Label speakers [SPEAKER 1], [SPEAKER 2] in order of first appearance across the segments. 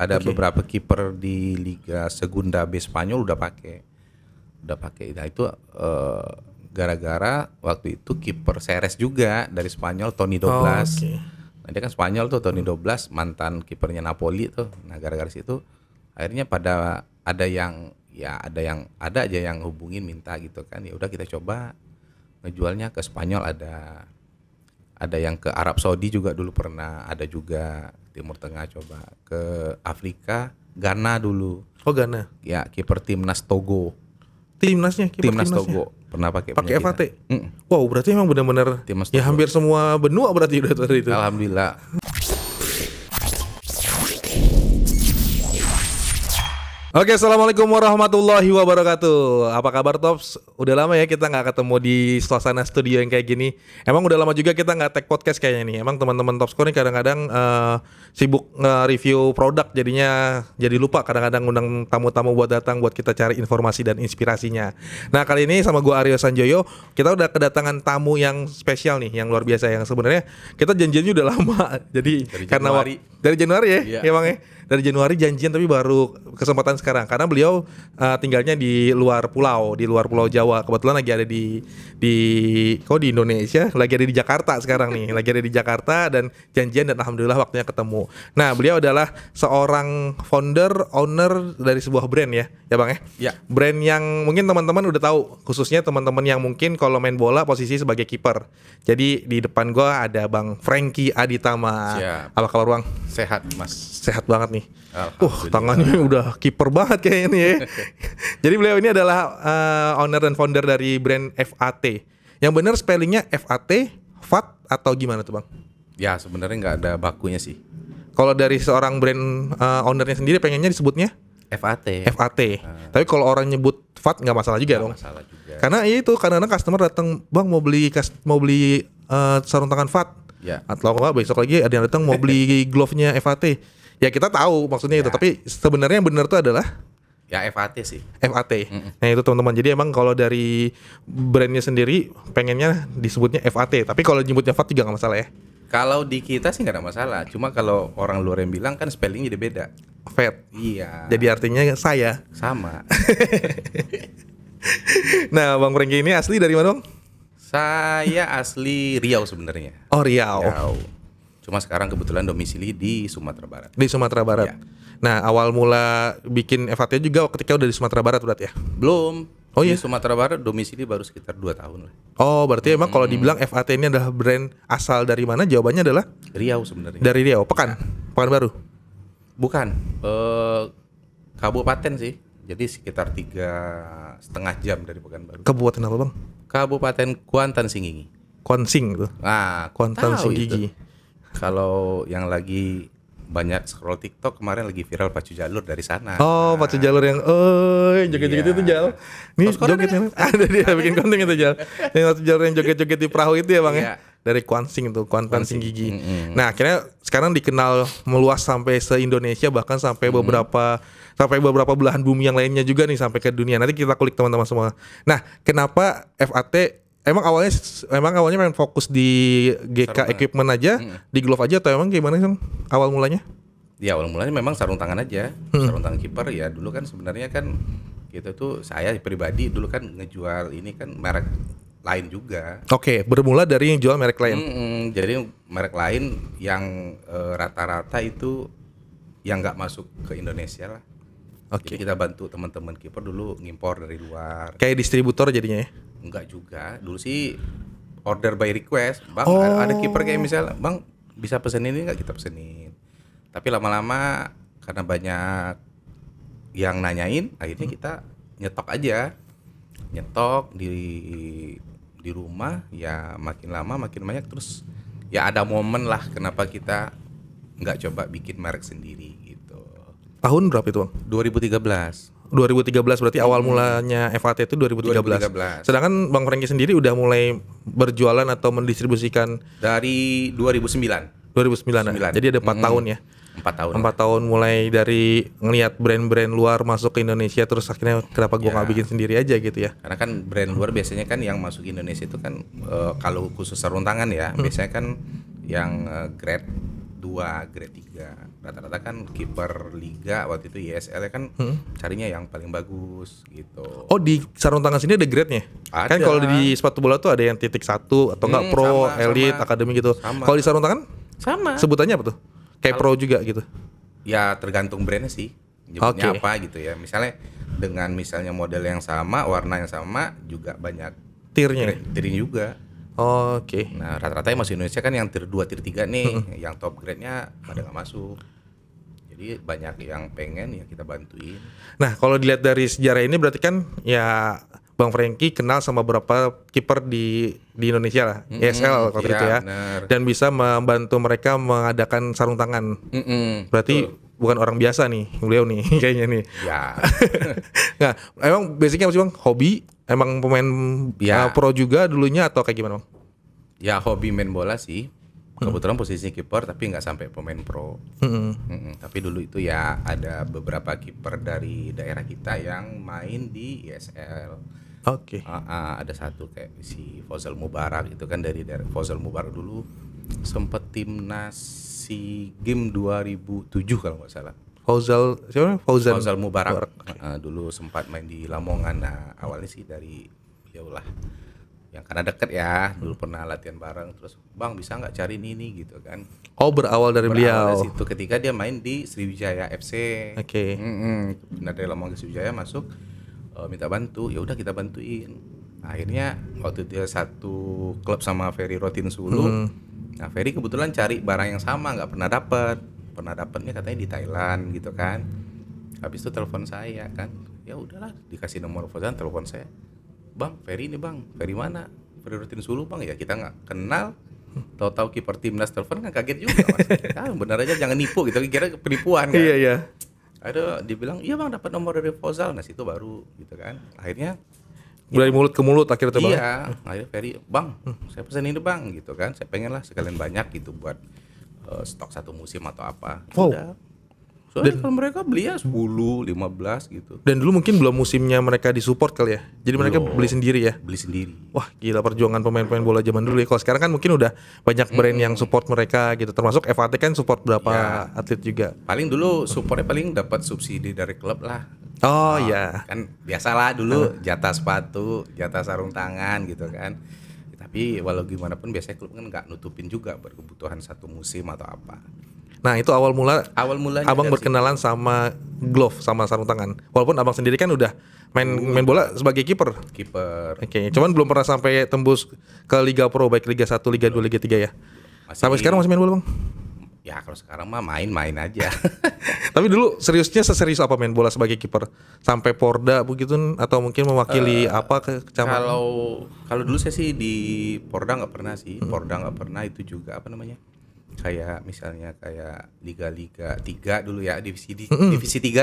[SPEAKER 1] Ada
[SPEAKER 2] Oke.
[SPEAKER 1] beberapa kiper di Liga Segunda B Spanyol udah pakai. Nah itu gara-gara waktu itu kiper Ceres juga dari Spanyol, Toni Doblas.
[SPEAKER 2] Oke.
[SPEAKER 1] Nah, dia kan Spanyol tuh, Toni Doblas, mantan kipernya Napoli tuh. Nah gara-gara situ akhirnya pada ada aja yang hubungin minta gitu kan. Ya udah kita coba ngejualnya ke Spanyol, ada yang ke Arab Saudi juga dulu pernah, ada juga Timur Tengah, coba ke Afrika, Ghana dulu.
[SPEAKER 2] Oh, Ghana.
[SPEAKER 1] Ya kiper timnas Togo.
[SPEAKER 2] Kiper
[SPEAKER 1] Timnas
[SPEAKER 2] timnasnya.
[SPEAKER 1] Togo pernah pakai
[SPEAKER 2] Pakai
[SPEAKER 1] punya
[SPEAKER 2] FAT.
[SPEAKER 1] kita.
[SPEAKER 2] Wow, berarti emang benar-benar
[SPEAKER 1] Timnas
[SPEAKER 2] ya
[SPEAKER 1] Togo.
[SPEAKER 2] hampir semua benua berarti udah tadi itu.
[SPEAKER 1] Alhamdulillah.
[SPEAKER 2] Oke, assalamualaikum warahmatullahi wabarakatuh. Apa kabar Tops? Udah lama ya kita nggak ketemu di suasana studio yang kayak gini. Emang udah lama juga kita nggak take podcast kayaknya nih. Emang teman-teman Topscore nih kadang-kadang sibuk nge-review produk, jadinya jadi lupa kadang-kadang undang tamu-tamu buat datang buat kita cari informasi dan inspirasinya. Nah kali ini sama gue Aryo Sanjoyo, kita udah kedatangan tamu yang spesial nih, yang luar biasa, yang sebenarnya kita janjiannya udah lama. Jadi
[SPEAKER 1] Dari
[SPEAKER 2] karena
[SPEAKER 1] Januari.
[SPEAKER 2] dari Januari ya,
[SPEAKER 1] Iya.
[SPEAKER 2] ya Bang ya. Dari Januari janjian tapi baru kesempatan sekarang karena beliau tinggalnya di luar pulau Jawa. Kebetulan lagi ada di Indonesia, lagi ada di Jakarta sekarang nih. Lagi ada di Jakarta dan janjian dan alhamdulillah waktunya ketemu. Nah, beliau adalah seorang owner dari sebuah brand ya Bang ya.
[SPEAKER 1] Ya.
[SPEAKER 2] Brand yang mungkin teman-teman udah tahu, khususnya teman-teman yang mungkin kalau main bola posisi sebagai kiper. Jadi di depan gua ada Bang Frankie Aditama.
[SPEAKER 1] Siap.
[SPEAKER 2] Apa kabar Bang?
[SPEAKER 1] Sehat Mas.
[SPEAKER 2] Sehat banget nih.
[SPEAKER 1] Alhamdulillah.
[SPEAKER 2] Tangannya udah kiper banget kayaknya nih ya. Jadi beliau ini adalah owner dan founder dari brand FAT. Yang benar spellingnya FAT, FAT atau gimana tuh Bang?
[SPEAKER 1] Ya sebenarnya nggak ada bakunya sih.
[SPEAKER 2] Kalau dari seorang brand ownernya sendiri pengennya disebutnya
[SPEAKER 1] FAT.
[SPEAKER 2] FAT. Tapi kalau orang nyebut FAT nggak masalah juga dong.
[SPEAKER 1] Masalah juga.
[SPEAKER 2] Karena itu kadang-kadang customer datang, Bang mau beli sarung tangan FAT.
[SPEAKER 1] Ya.
[SPEAKER 2] Atau enggak besok lagi ada yang datang mau beli glove-nya FAT. Ya kita tahu maksudnya itu,
[SPEAKER 1] Ya.
[SPEAKER 2] tapi sebenarnya yang benar tuh adalah
[SPEAKER 1] Ya FAT sih.
[SPEAKER 2] FAT. Nah itu teman-teman. Jadi emang kalau dari brandnya sendiri pengennya disebutnya FAT. Tapi kalau nyebutnya FAT juga nggak masalah ya.
[SPEAKER 1] Kalau di kita sih nggak ada masalah. Cuma kalau orang luar yang bilang kan spellingnya jadi beda.
[SPEAKER 2] FAT.
[SPEAKER 1] Iya.
[SPEAKER 2] Jadi artinya saya.
[SPEAKER 1] sama.
[SPEAKER 2] Nah Bang Franky ini asli dari mana Bang?
[SPEAKER 1] Saya asli Riau sebenarnya.
[SPEAKER 2] Oh Riau.
[SPEAKER 1] Riau. Cuma sekarang kebetulan domisili di Sumatera Barat.
[SPEAKER 2] Di Sumatera Barat.
[SPEAKER 1] Iya.
[SPEAKER 2] Nah awal mula bikin FAT juga ketika udah di Sumatera Barat berarti ya?
[SPEAKER 1] Belum.
[SPEAKER 2] Oh,
[SPEAKER 1] Di
[SPEAKER 2] iya?
[SPEAKER 1] Sumatera Barat domisili baru sekitar 2 tahun lah.
[SPEAKER 2] Oh berarti emang kalau dibilang FAT ini adalah brand asal dari mana? Jawabannya adalah
[SPEAKER 1] Riau sebenarnya.
[SPEAKER 2] dari Riau. Pekanbaru.
[SPEAKER 1] Bukan. Kabupaten sih. Jadi sekitar 3,5 jam dari Pekanbaru.
[SPEAKER 2] Kabupaten apa Bang?
[SPEAKER 1] Kabupaten Kuantan Singingi.
[SPEAKER 2] Kuansing tuh.
[SPEAKER 1] Nah,
[SPEAKER 2] Kuantan
[SPEAKER 1] tahu
[SPEAKER 2] Singgigi.
[SPEAKER 1] itu. Kalau yang lagi banyak scroll TikTok kemarin lagi viral pacu jalur dari sana.
[SPEAKER 2] Oh, pacu jalur yang joget-joget
[SPEAKER 1] Iya.
[SPEAKER 2] itu Jal. Nih
[SPEAKER 1] Terus kok
[SPEAKER 2] jogetnya ada dia bikin konten itu Jal. Yang pacu jalur yang joget-joget di perahu itu ya Bang
[SPEAKER 1] Iya.
[SPEAKER 2] ya. Dari Kuansing tuh, Kuantan
[SPEAKER 1] Kuansing.
[SPEAKER 2] Singgigi. Nah, akhirnya sekarang dikenal meluas sampai se-Indonesia, bahkan sampai beberapa belahan bumi yang lainnya juga nih, sampai ke dunia. Nanti kita kulik teman-teman semua. Nah, kenapa FAT emang awalnya main fokus di GK equipment aja, di glove aja, atau emang gimana sih Bang, awal mulanya?
[SPEAKER 1] Ya awal mulanya memang sarung tangan aja. Sarung tangan kiper ya dulu kan sebenarnya kan gitu tuh saya pribadi dulu kan ngejual ini kan merek lain juga.
[SPEAKER 2] Oke, bermula dari yang jual merek lain.
[SPEAKER 1] Jadi merek lain yang rata-rata itu yang nggak masuk ke Indonesia lah.
[SPEAKER 2] Oke.
[SPEAKER 1] Jadi kita bantu teman-teman kiper dulu ngimpor dari luar.
[SPEAKER 2] Kayak distributor jadinya ya.
[SPEAKER 1] Enggak juga. Dulu sih order by request. Bang,
[SPEAKER 2] Oh.
[SPEAKER 1] ada kiper kayak misalnya, Bang, bisa pesen ini enggak? Kita pesenin. Tapi lama-lama karena banyak yang nanyain, akhirnya kita nyetok aja. Nyetok di rumah, ya makin lama makin banyak, terus ya ada momen lah kenapa kita nggak coba bikin merek sendiri gitu.
[SPEAKER 2] Tahun berapa itu Bang?
[SPEAKER 1] 2013.
[SPEAKER 2] 2013 berarti awal mulanya FAT itu 2013.
[SPEAKER 1] 2013.
[SPEAKER 2] Sedangkan Bang Franky sendiri udah mulai berjualan atau mendistribusikan
[SPEAKER 1] Dari 2009.
[SPEAKER 2] 2009. Jadi ada 4 tahun ya.
[SPEAKER 1] 4 tahun.
[SPEAKER 2] 4 tahun mulai dari ngelihat brand-brand luar masuk ke Indonesia, terus akhirnya kenapa gua nggak bikin sendiri aja gitu ya.
[SPEAKER 1] Karena kan brand luar biasanya kan yang masuk Indonesia itu kan kalau khusus sarung tangan ya, biasanya kan yang grade grade 3. Rata-rata kan kiper liga waktu itu ISL kan carinya yang paling bagus gitu.
[SPEAKER 2] Oh, di sarung tangan sini ada grade-nya? Kan
[SPEAKER 1] Ada.
[SPEAKER 2] kalau di sepatu bola tuh ada yang titik 1 atau enggak pro,
[SPEAKER 1] sama,
[SPEAKER 2] elite,
[SPEAKER 1] sama.
[SPEAKER 2] akademi gitu.
[SPEAKER 1] Sama.
[SPEAKER 2] Kalau di sarung tangan
[SPEAKER 1] Sama.
[SPEAKER 2] sebutannya apa tuh? Kayak pro juga gitu.
[SPEAKER 1] Ya tergantung brandnya sih. Nyebutnya
[SPEAKER 2] Oke.
[SPEAKER 1] apa gitu ya. Misalnya dengan misalnya model yang sama, warna yang sama juga banyak
[SPEAKER 2] Tiernya.
[SPEAKER 1] tiernya juga.
[SPEAKER 2] Oke.
[SPEAKER 1] Nah, rata-rata masih Indonesia kan yang tier 2, tier 3 nih, yang top grade-nya pada nggak masuk. Jadi banyak yang pengen ya kita bantuin.
[SPEAKER 2] Nah, kalau dilihat dari sejarah ini berarti kan ya Bang Franky kenal sama beberapa kiper di Indonesia lah, ESL waktu
[SPEAKER 1] iya,
[SPEAKER 2] itu ya.
[SPEAKER 1] bener.
[SPEAKER 2] Dan bisa membantu mereka mengadakan sarung tangan. Berarti bukan orang biasa nih, beliau nih kayaknya nih.
[SPEAKER 1] Ya,
[SPEAKER 2] Nah, emang basicnya apa sih Bang? Hobi? Emang pemain
[SPEAKER 1] Ya.
[SPEAKER 2] pro juga dulunya atau kayak gimana Bang?
[SPEAKER 1] ya hobi main bola sih. Kebetulan posisinya kiper tapi nggak sampai pemain pro. Tapi dulu itu ya ada beberapa kiper dari daerah kita yang main di ISL.
[SPEAKER 2] Oke.
[SPEAKER 1] Ada satu kayak si Fauzal Mubarak itu kan dari daerah. Fauzal Mubarak dulu sempat timnas SEA Games 2007 kalau nggak salah.
[SPEAKER 2] Fauzal siapa?
[SPEAKER 1] Fauzal Mubarak. Dulu sempat main di Lamongan. Nah, awalnya sih dari beliau lah. Yang karena deket ya, dulu pernah latihan bareng. Terus, Bang bisa nggak cari ini gitu kan?
[SPEAKER 2] Oh, berawal dari
[SPEAKER 1] Berawal dari
[SPEAKER 2] beliau.
[SPEAKER 1] situ ketika dia main di Sriwijaya FC.
[SPEAKER 2] Oke.
[SPEAKER 1] Pindah dari Lamongan ke Sriwijaya masuk, minta bantu. Ya udah kita bantuin. Akhirnya waktu dia satu klub sama Ferry Rotin Sulu. Nah, Ferry kebetulan cari barang yang sama, nggak pernah dapat. Pernah dapatnya katanya di Thailand gitu kan. Habis itu telepon saya kan. Ya udahlah, dikasih nomor Fauzan, telepon saya. Bang, Ferry ini Bang. Ferry mana? Ferry Rotin Sulu Bang. Ya kita nggak kenal. Tahu-tahu kiper timnas telepon kan kaget juga Mas. Benar aja jangan nipu gitu, kira penipuan kan.
[SPEAKER 2] Iya, iya.
[SPEAKER 1] Ada dibilang, "Iya Bang, dapat nomor dari Fauzal." Nah, situ baru gitu kan. Akhirnya
[SPEAKER 2] Dari mulut ke mulut akhirnya tuh Bang.
[SPEAKER 1] iya, akhirnya Ferry, "Bang, saya pesan ini Bang." gitu kan. Saya pengen lah sekalian banyak gitu buat stok satu musim atau apa.
[SPEAKER 2] Wow.
[SPEAKER 1] Udah. Soalnya kalau mereka beli ya 10, 15 gitu.
[SPEAKER 2] Dan dulu mungkin belum musimnya mereka disupport kali ya. Jadi mereka
[SPEAKER 1] Belum.
[SPEAKER 2] beli sendiri ya.
[SPEAKER 1] Beli sendiri.
[SPEAKER 2] Wah, gila perjuangan pemain-pemain bola zaman dulu ya. Kalau sekarang kan mungkin udah banyak brand yang support mereka gitu. Termasuk FAT kan support berapa
[SPEAKER 1] Ya.
[SPEAKER 2] atlet juga.
[SPEAKER 1] Paling dulu supportnya paling dapat subsidi dari klub lah.
[SPEAKER 2] Oh iya.
[SPEAKER 1] Kan biasalah dulu jatah sepatu, jatah sarung tangan gitu kan. Tapi walau gimana pun biasanya klub kan nggak nutupin juga berkebutuhan satu musim atau apa.
[SPEAKER 2] Nah, itu awal mula
[SPEAKER 1] Awal mulanya
[SPEAKER 2] Abang
[SPEAKER 1] dari
[SPEAKER 2] berkenalan sama glove sama sarung tangan. Walaupun Abang sendiri kan udah main bola sebagai kiper.
[SPEAKER 1] kiper.
[SPEAKER 2] Oke, cuman belum pernah sampai tembus ke Liga Pro baik Liga 1, Liga 2, Liga 3 ya. Sampai sekarang masih main bola, Bang?
[SPEAKER 1] Ya kalau sekarang mah main-main aja.
[SPEAKER 2] Tapi dulu seriusnya seserius apa main bola sebagai kiper? Sampai Porda begitu atau mungkin mewakili apa ke kecamatan?
[SPEAKER 1] Kalau dulu saya sih di Porda nggak pernah sih. Porda nggak pernah, itu juga apa namanya? Kayak misalnya kayak liga-liga 3 dulu ya, divisi 3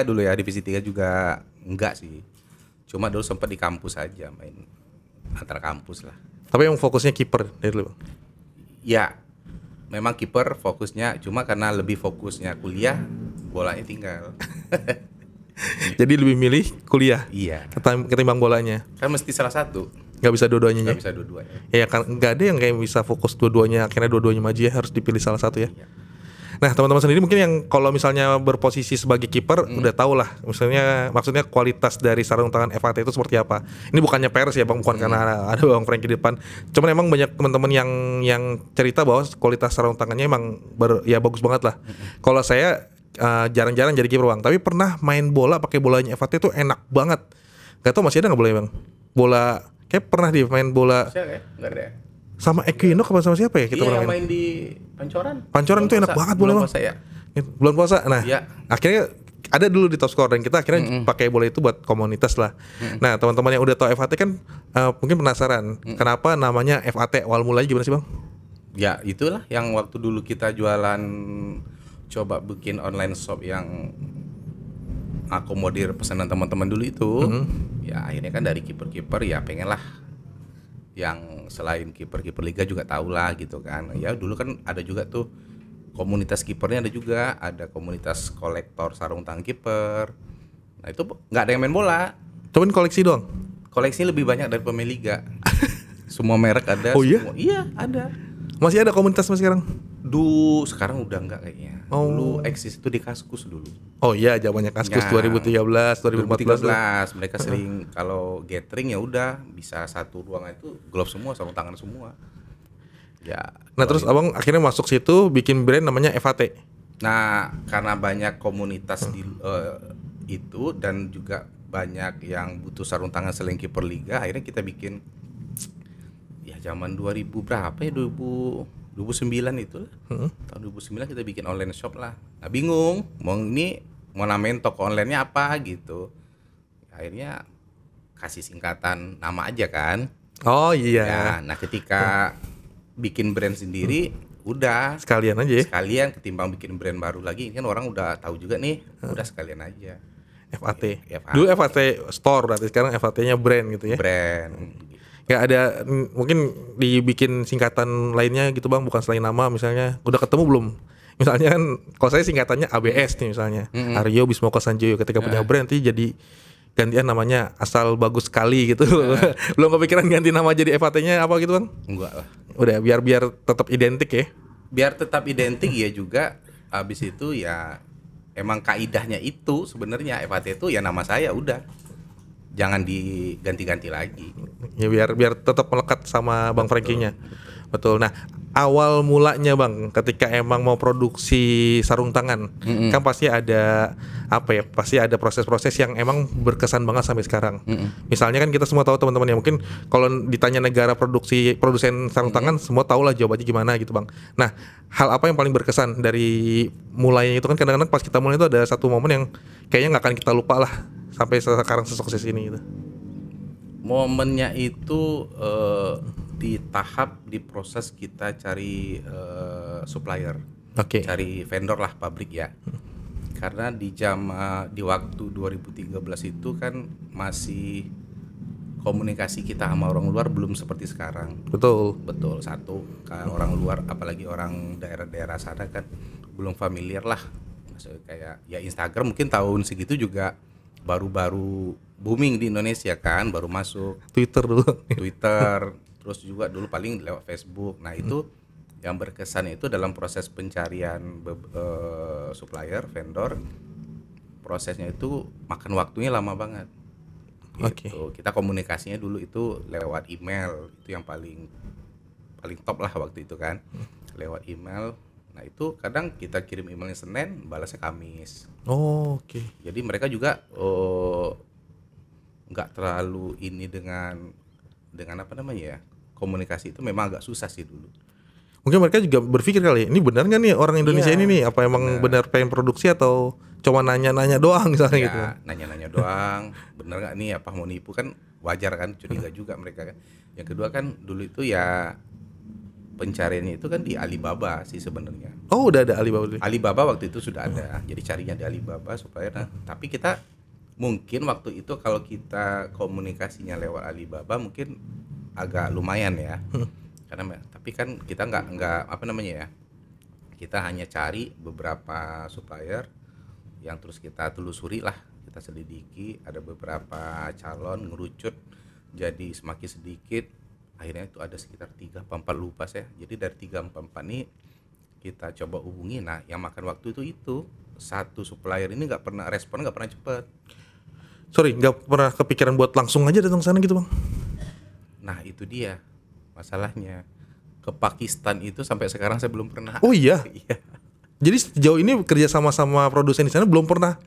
[SPEAKER 1] dulu ya, divisi 3 juga enggak sih. Cuma dulu sempat di kampus aja main antar kampus lah.
[SPEAKER 2] Tapi yang fokusnya kiper dari dulu, Bang.
[SPEAKER 1] Ya, memang kiper fokusnya, cuma karena lebih fokusnya kuliah, bolanya tinggal.
[SPEAKER 2] Jadi lebih milih kuliah
[SPEAKER 1] Iya,
[SPEAKER 2] ketimbang bolanya.
[SPEAKER 1] kan mesti salah satu,
[SPEAKER 2] Nggak bisa dua-duanya ya?
[SPEAKER 1] nggak bisa dua-duanya.
[SPEAKER 2] Ya kan nggak ada yang kayak bisa fokus dua-duanya, akhirnya dua-duanya maju ya, harus dipilih salah satu ya.
[SPEAKER 1] Iya.
[SPEAKER 2] Nah, teman-teman sendiri mungkin yang kalau misalnya berposisi sebagai kiper udah tahu lah, maksudnya kualitas dari sarung tangan FAT itu seperti apa. Ini bukannya pers ya Bang, bukan karena ada Bang Franky di depan. Cuman emang banyak teman-teman yang cerita bahwa kualitas sarung tangannya emang ya bagus banget lah. Kalau saya jarang-jarang jadi kiper Bang, tapi pernah main bola pakai bolanya FAT itu enak banget. Gak tau masih ada nggak bolanya Bang? Bola kayak pernah di main bola
[SPEAKER 1] Saya ya, nggak ada.
[SPEAKER 2] sama Equinox apa sama siapa ya kita
[SPEAKER 1] Iya,
[SPEAKER 2] pernah
[SPEAKER 1] yang
[SPEAKER 2] main?
[SPEAKER 1] main di Pancoran.
[SPEAKER 2] Pancoran
[SPEAKER 1] Bulan
[SPEAKER 2] tuh enak
[SPEAKER 1] puasa-
[SPEAKER 2] banget
[SPEAKER 1] bulan
[SPEAKER 2] bola, Bang.
[SPEAKER 1] puasa ya.
[SPEAKER 2] Bulan puasa. Nah,
[SPEAKER 1] Iya.
[SPEAKER 2] akhirnya ada dulu di Top Score dan kita akhirnya pakai bola itu buat komunitas lah. Nah, teman-teman yang udah tahu FAT kan mungkin penasaran kenapa namanya FAT, awal mulanya gimana sih Bang?
[SPEAKER 1] Ya, itulah yang waktu dulu kita jualan, coba bikin online shop yang akomodir pesanan teman-teman dulu itu. Ya akhirnya kan dari kiper-kiper ya pengen lah yang selain kiper-kiper liga juga tahu lah gitu kan. Ya dulu kan ada juga tuh komunitas kipernya, ada juga ada komunitas kolektor sarung tangan kiper. Nah itu nggak ada yang main bola,
[SPEAKER 2] Cuman koleksi doang.
[SPEAKER 1] koleksi lebih banyak dari pemain liga. Semua merek ada.
[SPEAKER 2] Oh iya?
[SPEAKER 1] Iya ada.
[SPEAKER 2] Masih ada komunitas mas sekarang?
[SPEAKER 1] Sekarang udah enggak kayaknya.
[SPEAKER 2] Oh.
[SPEAKER 1] Dulu eksis itu di Kaskus dulu.
[SPEAKER 2] Oh iya, zamannya Kaskus
[SPEAKER 1] Ya,
[SPEAKER 2] 2013, 2014 tuh.
[SPEAKER 1] 2013 mereka sering kalau gathering ya udah bisa satu ruangan itu glove semua, sarung tangan semua. Ya.
[SPEAKER 2] Nah terus abang akhirnya masuk situ bikin brand namanya FAT.
[SPEAKER 1] Nah, karena banyak komunitas di itu dan juga banyak yang butuh sarung tangan selain kiper liga, akhirnya kita bikin ya zaman 2000 berapa ya 2009 itu lah. Tahun 2009 kita bikin online shop lah. Nah, bingung mau namain toko online-nya apa gitu. Akhirnya kasih singkatan nama aja kan.
[SPEAKER 2] Oh iya.
[SPEAKER 1] Ya, nah ketika bikin brand sendiri udah
[SPEAKER 2] Sekalian aja ya.
[SPEAKER 1] sekalian ketimbang bikin brand baru lagi kan orang udah tahu juga nih, udah sekalian aja.
[SPEAKER 2] FAT.
[SPEAKER 1] FAT.
[SPEAKER 2] Dulu FAT store berarti sekarang FAT-nya brand gitu ya.
[SPEAKER 1] Brand.
[SPEAKER 2] Gak ada mungkin dibikin singkatan lainnya gitu bang, bukan selain nama misalnya. Udah ketemu belum? Misalnya kan kalau saya singkatannya ABS nih misalnya. Aryo Bismoko Sanjoyo, ketika punya brand nanti jadi gantian namanya Asal Bagus Sekali gitu. Belum kepikiran ganti nama jadi FAT-nya apa gitu bang?
[SPEAKER 1] Enggak lah.
[SPEAKER 2] Udah biar tetap identik ya.
[SPEAKER 1] Biar tetap identik ya juga. Habis itu ya emang kaidahnya itu sebenarnya FAT itu ya nama saya udah. Jangan diganti-ganti lagi.
[SPEAKER 2] Ya biar tetap melekat sama Bang Frankie-nya. Betul. Nah, awal mulanya Bang ketika emang mau produksi sarung tangan, kan pasti ada pasti ada proses-proses yang emang berkesan banget sampai sekarang. Misalnya kan kita semua tahu teman-teman ya, mungkin kalau ditanya negara produsen sarung tangan semua tahu lah jawabannya gimana gitu Bang. Nah, hal apa yang paling berkesan dari mulainya itu kan kadang-kadang pas kita mulai itu ada satu momen yang kayaknya nggak akan kita lupa lah sampai sekarang sesukses ini gitu.
[SPEAKER 1] Momennya itu di tahap di proses kita cari supplier, cari vendor lah, pabrik ya. Karena di waktu 2013 itu kan masih komunikasi kita sama orang luar belum seperti sekarang.
[SPEAKER 2] Betul.
[SPEAKER 1] Satu, orang luar apalagi orang daerah-daerah sana kan belum familiar lah. Maksudnya kayak ya Instagram mungkin tahun segitu juga baru-baru booming di Indonesia kan, baru masuk
[SPEAKER 2] Twitter dulu.
[SPEAKER 1] Terus juga dulu paling lewat Facebook. Nah itu yang berkesan itu dalam proses pencarian supplier, vendor, prosesnya itu makan waktunya lama banget. Gitu. Kita komunikasinya dulu itu lewat email, itu yang paling top lah waktu itu kan, lewat email. Nah itu kadang kita kirim emailnya Senin, balasnya Kamis. Jadi mereka juga nggak terlalu ini dengan apa namanya ya, komunikasi itu memang agak susah sih dulu.
[SPEAKER 2] Mungkin mereka juga berpikir kali, ini benar nggak nih orang Indonesia ini nih, apa emang benar pengen produksi atau cuma nanya-nanya doang misalnya
[SPEAKER 1] ya,
[SPEAKER 2] gitu.
[SPEAKER 1] Nanya-nanya doang, bener nggak nih apa mau nipu, kan wajar kan, curiga juga mereka kan. Yang kedua kan dulu itu ya pencariannya itu kan di Alibaba sih sebenarnya.
[SPEAKER 2] Oh udah ada Alibaba.
[SPEAKER 1] Alibaba waktu itu sudah ada, jadi carinya di Alibaba supaya tapi kita mungkin waktu itu kalau kita komunikasinya lewat Alibaba mungkin agak lumayan ya. Karena tapi kan kita nggak apa namanya ya, kita hanya cari beberapa supplier yang terus kita telusuri lah, kita selidiki, ada beberapa calon ngerucut jadi semakin sedikit, akhirnya itu ada sekitar 3-4 lupa saya. Jadi dari 3-4 ini kita coba hubungi. Nah yang makan waktu itu satu supplier ini nggak pernah respon, nggak pernah cepet.
[SPEAKER 2] Sorry, nggak pernah kepikiran buat langsung aja datang sana gitu bang?
[SPEAKER 1] Nah itu dia masalahnya. Ke Pakistan itu sampai sekarang saya belum pernah.
[SPEAKER 2] Oh iya?
[SPEAKER 1] Iya.
[SPEAKER 2] Jadi sejauh ini kerja sama produsen di sana belum pernah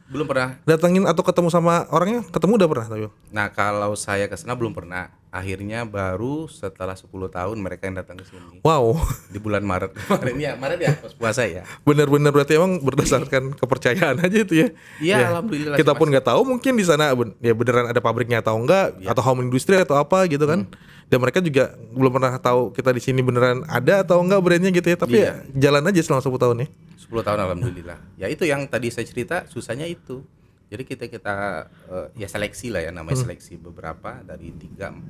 [SPEAKER 2] datangin atau ketemu sama orangnya? Ketemu udah pernah tapi?
[SPEAKER 1] Nah kalau saya ke sana belum pernah. Akhirnya baru setelah 10 tahun mereka yang datang ke sini.
[SPEAKER 2] Wow.
[SPEAKER 1] Di bulan Maret kemarin ya, pas puasa ya.
[SPEAKER 2] Bener-bener berarti emang berdasarkan kepercayaan aja itu ya.
[SPEAKER 1] Iya ya, alhamdulillah.
[SPEAKER 2] Kita pun nggak tahu mungkin di sana ya beneran ada pabriknya atau enggak ya. Atau home industry atau apa gitu kan. Dan mereka juga belum pernah tahu kita di sini beneran ada atau enggak brandnya gitu ya. Tapi ya jalan aja selama 10 tahun nih.
[SPEAKER 1] 10 tahun alhamdulillah. Ya itu yang tadi saya cerita, susahnya itu. Jadi kita ya seleksi lah ya, namanya seleksi beberapa dari 3-4.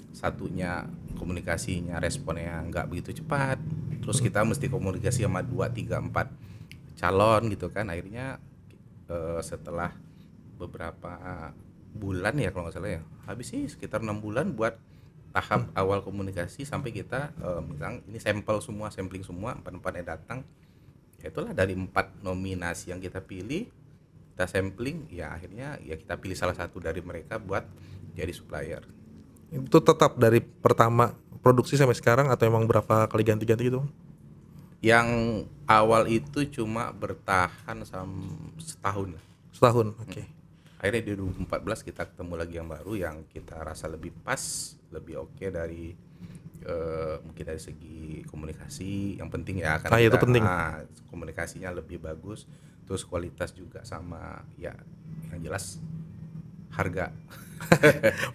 [SPEAKER 1] Satunya komunikasinya responnya nggak begitu cepat. Terus kita mesti komunikasi sama 2-3-4 calon gitu kan. Akhirnya setelah beberapa bulan ya kalau nggak salah ya, habis sih sekitar 6 bulan buat tahap awal komunikasi sampai kita misal ini sampling semua, empat-empatnya datang. Ya itulah dari 4 nominasi yang kita pilih, kita sampling, ya akhirnya ya kita pilih salah satu dari mereka buat jadi supplier.
[SPEAKER 2] Itu tetap dari pertama produksi sampai sekarang atau emang berapa kali ganti-ganti gitu?
[SPEAKER 1] Yang awal itu cuma bertahan setahun lah.
[SPEAKER 2] Setahun, oke.
[SPEAKER 1] Akhirnya di 2014 kita ketemu lagi yang baru yang kita rasa lebih pas, lebih oke dari mungkin dari segi komunikasi yang penting ya kan.
[SPEAKER 2] Itu penting.
[SPEAKER 1] Komunikasinya lebih bagus, terus kualitas juga sama ya, yang jelas harga.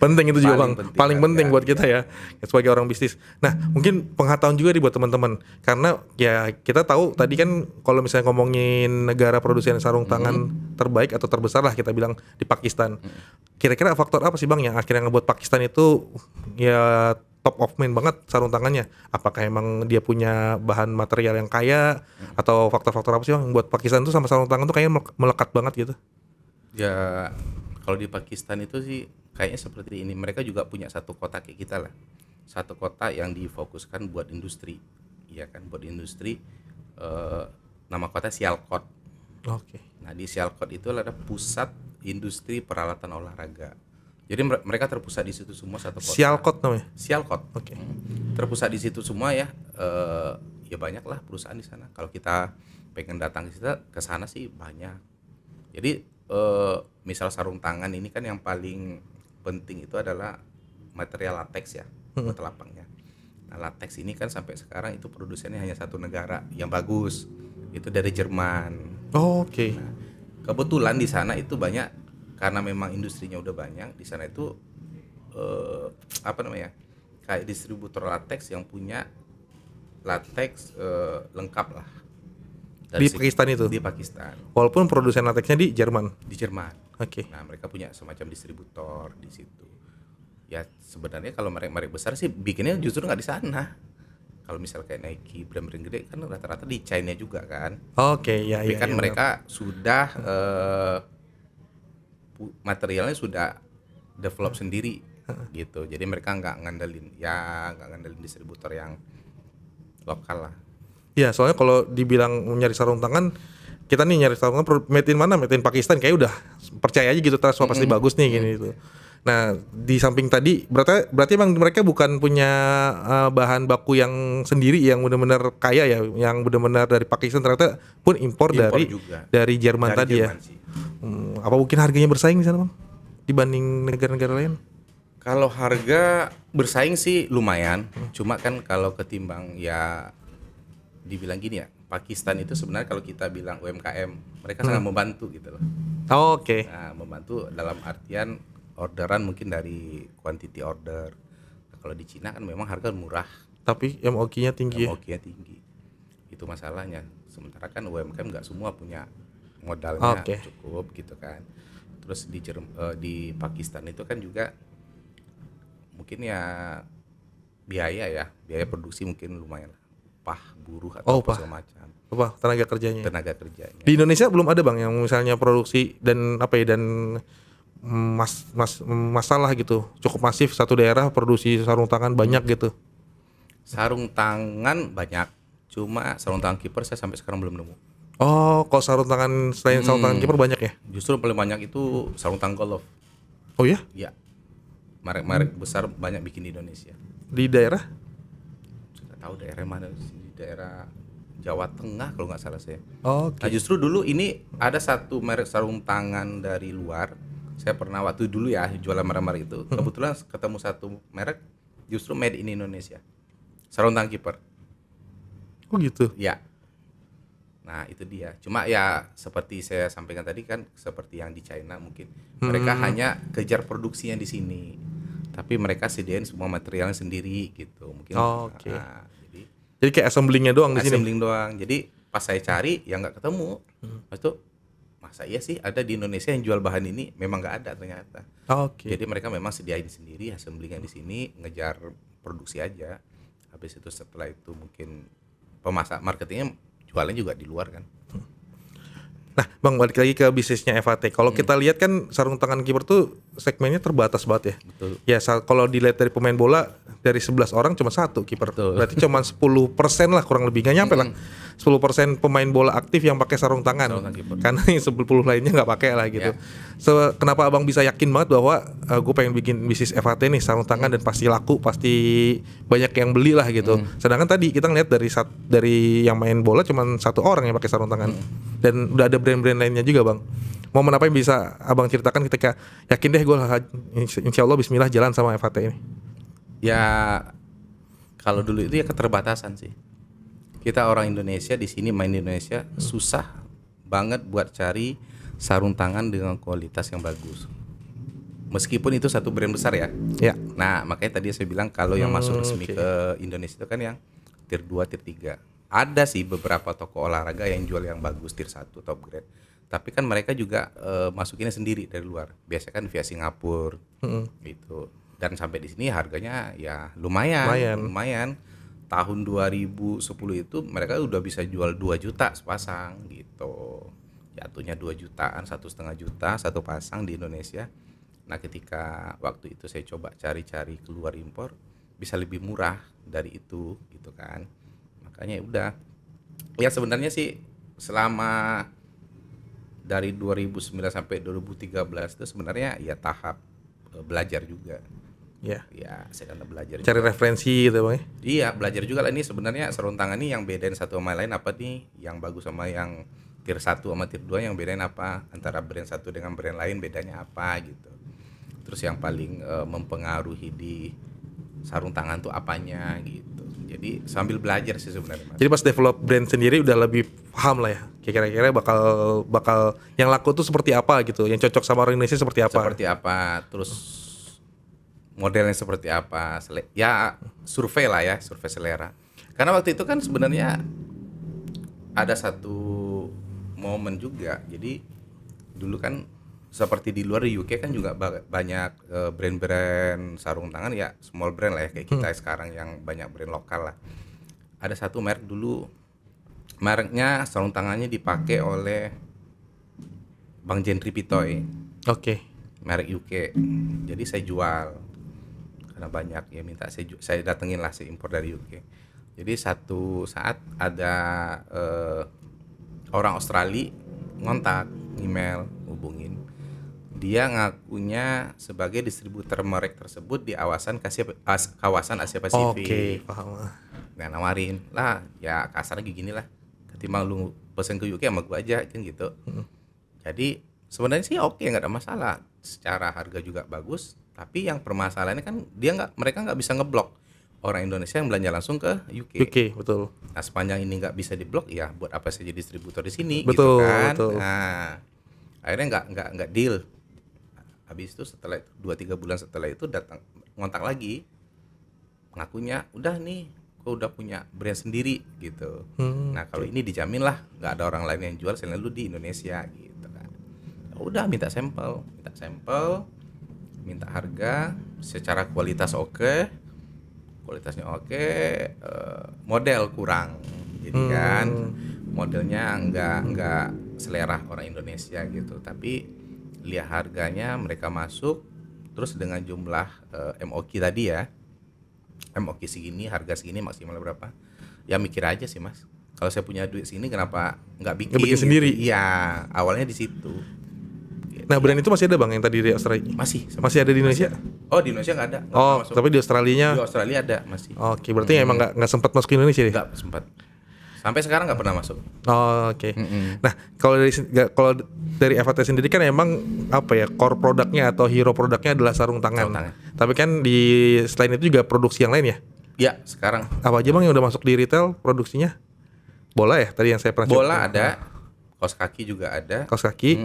[SPEAKER 2] Penting itu juga paling penting buat kita ya sebagai orang bisnis. Nah mungkin pengetahuan juga nih buat teman-teman, karena ya kita tahu tadi kan kalau misalnya ngomongin negara produsen sarung tangan terbaik atau terbesar lah kita bilang di Pakistan. Kira-kira faktor apa sih Bang yang akhirnya ngebuat Pakistan itu ya top of mind banget sarung tangannya? Apakah emang dia punya bahan material yang kaya atau faktor-faktor apa sih Bang yang buat Pakistan tuh sama sarung tangan tuh kayaknya melekat banget gitu?
[SPEAKER 1] Ya kalau di Pakistan itu sih kayaknya seperti ini, mereka juga punya satu kota kayak kita lah, satu kota yang difokuskan buat industri, ya kan, buat industri. Nama kota Sialkot.
[SPEAKER 2] Oke.
[SPEAKER 1] Nah di Sialkot itu ada pusat industri peralatan olahraga. Jadi mereka terpusat di situ semua, satu kota.
[SPEAKER 2] Sialkot namanya?
[SPEAKER 1] Sialkot.
[SPEAKER 2] Oke.
[SPEAKER 1] Terpusat di situ semua ya. Ya banyak lah perusahaan di sana. Kalau kita pengen datang ke sana sih banyak. Jadi misal sarung tangan ini kan yang paling penting itu adalah material latex ya, buat telapangnya. Nah latex ini kan sampai sekarang itu produsennya hanya satu negara yang bagus, itu dari Jerman.
[SPEAKER 2] Oke.
[SPEAKER 1] Nah, kebetulan di sana itu banyak, karena memang industrinya udah banyak di sana itu kayak distributor latex yang punya latex lengkap lah.
[SPEAKER 2] Di Pakistan itu?
[SPEAKER 1] Di Pakistan.
[SPEAKER 2] Walaupun produsen latexnya di Jerman?
[SPEAKER 1] Di Jerman.
[SPEAKER 2] Oke.
[SPEAKER 1] Nah mereka punya semacam distributor di situ. Ya sebenarnya kalau merek-merek besar sih bikinnya justru nggak di sana. Kalau misal kayak Nike, brand-brand gede kan rata-rata di China juga kan.
[SPEAKER 2] Oke, ya.
[SPEAKER 1] Tapi kan mereka sudah materialnya sudah develop sendiri gitu. Jadi mereka nggak ngandelin distributor yang lokal lah.
[SPEAKER 2] Ya soalnya kalau dibilang nyari sarung tangan, kita nih nyari sarung tangan made in mana? Made in Pakistan, kayak udah percaya aja gitu, terus pasti bagus nih gini gitu. Nah di samping tadi berarti emang mereka bukan punya bahan baku yang sendiri yang benar-benar kaya ya, yang benar-benar dari Pakistan, ternyata pun impor dari Jerman tadi ya. Apa mungkin harganya bersaing di sana Bang dibanding negara-negara lain?
[SPEAKER 1] Kalau harga bersaing sih lumayan, cuma kan kalau ketimbang ya dibilang gini ya, Pakistan itu sebenarnya kalau kita bilang UMKM, mereka sangat membantu gitu loh.
[SPEAKER 2] Oke.
[SPEAKER 1] Nah, membantu dalam artian orderan mungkin dari quantity order. Nah, kalau di Cina kan memang harga murah,
[SPEAKER 2] tapi MOQ-nya tinggi.
[SPEAKER 1] MOQ-nya tinggi. Itu masalahnya. Sementara kan UMKM nggak semua punya modalnya cukup gitu kan. Terus di Pakistan itu kan juga mungkin ya biaya produksi mungkin lumayan lah. Buruh atau segala macam.
[SPEAKER 2] Tenaga kerjanya.
[SPEAKER 1] Di
[SPEAKER 2] Indonesia belum ada Bang yang misalnya produksi dan masalah gitu, cukup masif satu daerah produksi sarung tangan banyak gitu.
[SPEAKER 1] Sarung tangan banyak, cuma sarung tangan kiper saya sampai sekarang belum nemu.
[SPEAKER 2] Oh, kalau sarung tangan selain sarung tangan kiper banyak ya?
[SPEAKER 1] Justru paling banyak itu sarung tangan golf.
[SPEAKER 2] Oh ya?
[SPEAKER 1] Iya. Merek-merek besar banyak bikin di Indonesia.
[SPEAKER 2] Di daerah?
[SPEAKER 1] Tahu daerah mana, di daerah Jawa Tengah kalau nggak salah saya.
[SPEAKER 2] Nah
[SPEAKER 1] justru dulu ini ada satu merek sarung tangan dari luar. Saya pernah waktu dulu ya jualan merek-merek itu. Kebetulan ketemu satu merek justru made in Indonesia. Sarung tangan kiper.
[SPEAKER 2] Oh gitu.
[SPEAKER 1] Ya. Nah itu dia. Cuma ya seperti saya sampaikan tadi kan, seperti yang di China mungkin mereka hanya kejar produksinya di sini. Tapi mereka sediain semua materialnya sendiri gitu mungkin.
[SPEAKER 2] Oke. Jadi kayak assemblingnya doang di sini.
[SPEAKER 1] Assembling doang. Jadi pas saya cari ya nggak ketemu. Pas itu masa iya sih ada di Indonesia yang jual bahan ini? Memang nggak ada ternyata. Jadi mereka memang sediain sendiri assemblingnya di sini, ngejar produksi aja. Habis itu setelah itu mungkin marketingnya jualnya juga di luar kan.
[SPEAKER 2] Nah, Bang, balik lagi ke bisnisnya FAT. Kalau kita lihat kan sarung tangan kiper tuh segmennya terbatas banget ya.
[SPEAKER 1] Betul.
[SPEAKER 2] Ya kalau dilihat dari pemain bola dari 11 orang cuma satu kiper. Berarti cuma 10% lah kurang lebih, nggak nyampe lah. 10% pemain bola aktif yang pakai sarung tangan. Karena yang 10 lainnya nggak pakai lah gitu. Kenapa abang bisa yakin banget bahwa gue pengen bikin bisnis FHT nih sarung tangan dan pasti laku, pasti banyak yang beli lah gitu. Sedangkan tadi kita ngeliat dari yang main bola cuma satu orang yang pakai sarung tangan. Dan udah ada brand-brand lainnya juga bang. Momen apa yang bisa abang ceritakan ketika yakin deh gue insya Allah bismillah jalan sama FHT ini?
[SPEAKER 1] Ya kalau dulu itu ya keterbatasan sih. Kita orang Indonesia di sini main di Indonesia susah banget buat cari sarung tangan dengan kualitas yang bagus. Meskipun itu satu brand besar ya.
[SPEAKER 2] Ya.
[SPEAKER 1] Nah makanya tadi saya bilang kalau yang masuk resmi ke Indonesia itu kan yang tier 2, tier 3. Ada sih beberapa toko olahraga yang jual yang bagus tier 1 top grade. Tapi kan mereka juga masukinnya sendiri dari luar. Biasanya kan via Singapura gitu. Dan sampai di sini harganya ya lumayan. Tahun 2010 itu mereka udah bisa jual 2 juta sepasang gitu. Jatuhnya 2 jutaan, 1,5 juta satu pasang di Indonesia. Nah ketika waktu itu saya coba cari-cari keluar impor, bisa lebih murah dari itu gitu kan. Makanya udah. Ya sebenarnya sih selama dari 2009 sampai 2013 itu sebenarnya ya tahap belajar juga. Ya, saya kan belajar.
[SPEAKER 2] Cari juga referensi gitu bang.
[SPEAKER 1] Iya, belajar juga lah ini sebenarnya sarung tangan ini yang bedain satu sama lain apa nih? Yang bagus sama yang tier 1 sama tier 2 yang bedain apa? Antara brand satu dengan brand lain bedanya apa gitu. Terus yang paling mempengaruhi di sarung tangan tuh apanya gitu. Jadi sambil belajar sih sebenarnya Mas.
[SPEAKER 2] Jadi pas develop brand sendiri udah lebih paham lah ya. Kira-kira bakal yang laku tuh seperti apa gitu. Yang cocok sama orang Indonesia seperti apa. Terus modelnya seperti apa. Ya survei lah ya, survei selera. Karena waktu itu kan sebenarnya ada satu momen juga. Jadi dulu kan seperti di luar di UK kan juga banyak brand-brand sarung tangan ya, small brand lah ya kayak kita sekarang yang banyak brand lokal lah. Ada satu merek dulu, mereknya sarung tangannya dipakai oleh Bang Jendri Pitoy. Merek UK. Jadi saya jual karena banyak ya minta saya datengin lah, saya impor dari UK. Jadi satu saat ada orang Australia ngontak, email, hubungin. Dia ngakunya sebagai distributor merek tersebut di kawasan Asia Pasifik. Paham.
[SPEAKER 1] Nah nawarin lah, ya kasarnya gini lah, ketimbang lu pesen ke UK sama gua aja kan gitu. Jadi sebenarnya sih oke, nggak ada masalah. Secara harga juga bagus. Tapi yang permasalahannya kan mereka nggak bisa ngeblok orang Indonesia yang belanja langsung ke UK.
[SPEAKER 2] Betul.
[SPEAKER 1] Nah sepanjang ini nggak bisa diblok, ya buat apa saya jadi distributor di sini,
[SPEAKER 2] betul,
[SPEAKER 1] gitu kan?
[SPEAKER 2] Betul.
[SPEAKER 1] Nah akhirnya nggak deal. Habis itu setelah 2-3 bulan setelah itu datang ngontak lagi, ngakunya udah nih, gue udah punya brand sendiri gitu. Nah kalau ini dijamin lah nggak ada orang lain yang jual selain lu di Indonesia gitu kan. Udah minta sampel, minta harga, secara kualitas kualitasnya oke, model kurang, jadi kan modelnya nggak selera orang Indonesia gitu. Tapi lihat harganya mereka masuk, terus dengan jumlah MOQ tadi ya, MOQ segini, harga segini, maksimal berapa, ya mikir aja sih Mas. Kalau saya punya duit segini kenapa nggak bikin
[SPEAKER 2] sendiri?
[SPEAKER 1] Iya, awalnya di situ.
[SPEAKER 2] Nah brand itu masih ada bang yang tadi di Australia? Masih ada di Indonesia?
[SPEAKER 1] Oh di Indonesia nggak ada.
[SPEAKER 2] Tapi di Australianya?
[SPEAKER 1] Di Australia ada masih.
[SPEAKER 2] Oke, berarti emang nggak sempat masuk ke Indonesia deh?
[SPEAKER 1] Nggak sempat. Sampai sekarang nggak pernah masuk.
[SPEAKER 2] Nah kalau dari FHT sendiri kan emang apa ya, core produknya atau hero produknya adalah sarung tangan. Tapi kan selain itu juga produksi yang lain ya?
[SPEAKER 1] Iya sekarang.
[SPEAKER 2] Apa aja bang yang udah masuk di retail produksinya? Bola ya tadi yang saya pernah
[SPEAKER 1] bola coba. Ada. Kaos kaki juga ada.
[SPEAKER 2] Kaos kaki.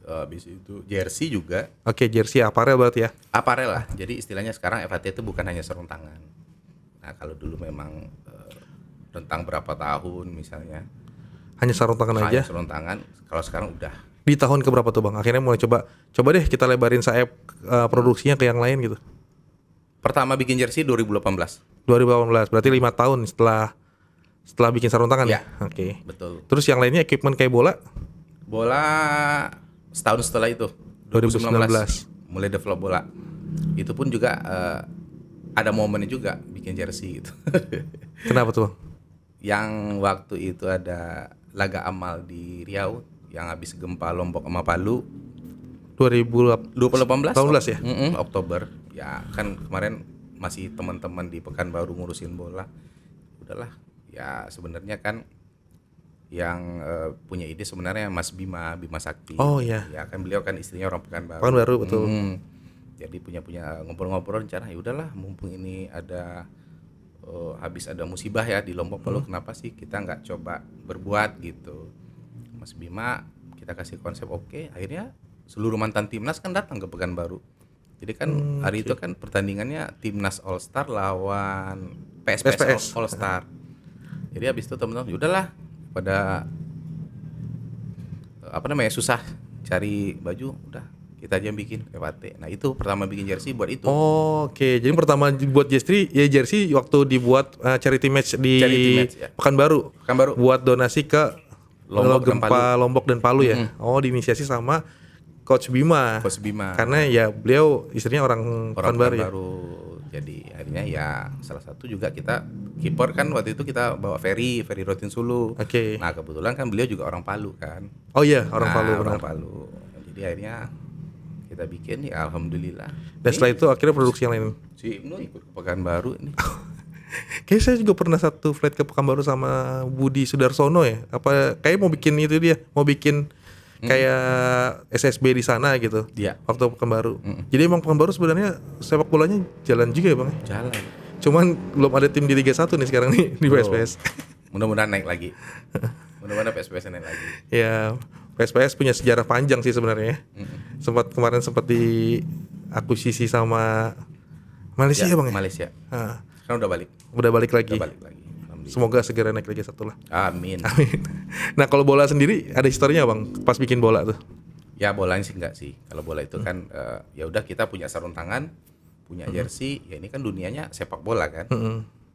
[SPEAKER 1] Habis itu jersey juga.
[SPEAKER 2] Jersey apparel berarti ya?
[SPEAKER 1] Apparel lah. Jadi istilahnya sekarang FHT itu bukan hanya sarung tangan. Nah kalau dulu memang rentang berapa tahun misalnya
[SPEAKER 2] hanya sarung tangan aja.
[SPEAKER 1] Sarung tangan. Kalau sekarang udah.
[SPEAKER 2] Di tahun keberapa tuh bang? Akhirnya mulai coba deh kita lebarin sayap produksinya ke yang lain gitu.
[SPEAKER 1] Pertama bikin jersey 2018.
[SPEAKER 2] 2018 berarti 5 tahun setelah bikin sarung tangan ya?
[SPEAKER 1] Betul.
[SPEAKER 2] Terus yang lainnya equipment kayak bola?
[SPEAKER 1] Bola setahun setelah itu
[SPEAKER 2] 2019
[SPEAKER 1] mulai develop bola. Itu pun juga ada momennya juga bikin jersey gitu.
[SPEAKER 2] Kenapa tuh Bang?
[SPEAKER 1] Yang waktu itu ada laga amal di Riau yang habis gempa Lombok sama Palu
[SPEAKER 2] 2018
[SPEAKER 1] 2018
[SPEAKER 2] ya?
[SPEAKER 1] Oktober. Ya kan kemarin masih teman-teman di Pekanbaru ngurusin bola. Udahlah, ya sebenarnya kan yang punya ide sebenarnya Mas Bima Sakti.
[SPEAKER 2] Oh iya.
[SPEAKER 1] Ya kan beliau kan istrinya orang Pekanbaru.
[SPEAKER 2] Pekanbaru betul.
[SPEAKER 1] Jadi punya ngobrol-ngobrol rencana ya udahlah mumpung ini ada habis ada musibah ya di Lombok Palu, kenapa sih kita nggak coba berbuat gitu. Mas Bima kita kasih konsep oke, akhirnya seluruh mantan timnas kan datang ke Pekanbaru. Jadi kan hari itu kan pertandingannya timnas All Star lawan PSPS All Star. Jadi habis itu teman-teman udahlah pada susah cari baju, udah kita aja yang bikin FAT. Nah itu pertama bikin jersey buat itu.
[SPEAKER 2] Oke. Jadi pertama buat jersey waktu dibuat charity match di
[SPEAKER 1] ya.
[SPEAKER 2] Pekanbaru. Buat donasi ke Lombok dan Palu ya. Oh, diinisiasi sama Coach Bima. Karena ya beliau istrinya orang Pekanbaru ya.
[SPEAKER 1] Jadi akhirnya ya salah satu juga kita kiper kan waktu itu kita bawa Ferry Rotinsulu.
[SPEAKER 2] Oke.
[SPEAKER 1] Nah kebetulan kan beliau juga orang Palu kan.
[SPEAKER 2] Oh iya orang Palu.
[SPEAKER 1] Orang Palu. Jadi akhirnya kita bikin ya alhamdulillah.
[SPEAKER 2] Dan setelah itu akhirnya produksi yang lain.
[SPEAKER 1] Si Ibnu ikut ke Pekanbaru ini.
[SPEAKER 2] Kayaknya saya juga pernah satu flight ke Pekanbaru sama Budi Sudarsono ya. Apa kayak mau bikin itu dia, mau bikin kayak SSB di sana gitu.
[SPEAKER 1] Iya.
[SPEAKER 2] Waktu Pekanbaru. Jadi emang Pekanbaru sebenarnya sepak bolanya jalan juga ya Bang?
[SPEAKER 1] Jalan.
[SPEAKER 2] Cuman belum ada tim di Liga 1 nih sekarang nih di PSPS.
[SPEAKER 1] Mudah-mudahan naik lagi. Mudah-mudahan PSPS naik lagi.
[SPEAKER 2] Ya, PSPS punya sejarah panjang sih sebenarnya. Kemarin sempat diakuisisi sama Malaysia ya Bang ya?
[SPEAKER 1] Malaysia. Kan udah balik lagi.
[SPEAKER 2] Semoga segera naik Liga 1 lah.
[SPEAKER 1] Amin.
[SPEAKER 2] Nah kalau bola sendiri ada historinya Bang pas bikin bola tuh?
[SPEAKER 1] Ya bolanya sih enggak sih. Kalau bola itu kan ya udah kita punya sarung tangan, punya jersey. Ya ini kan dunianya sepak bola kan.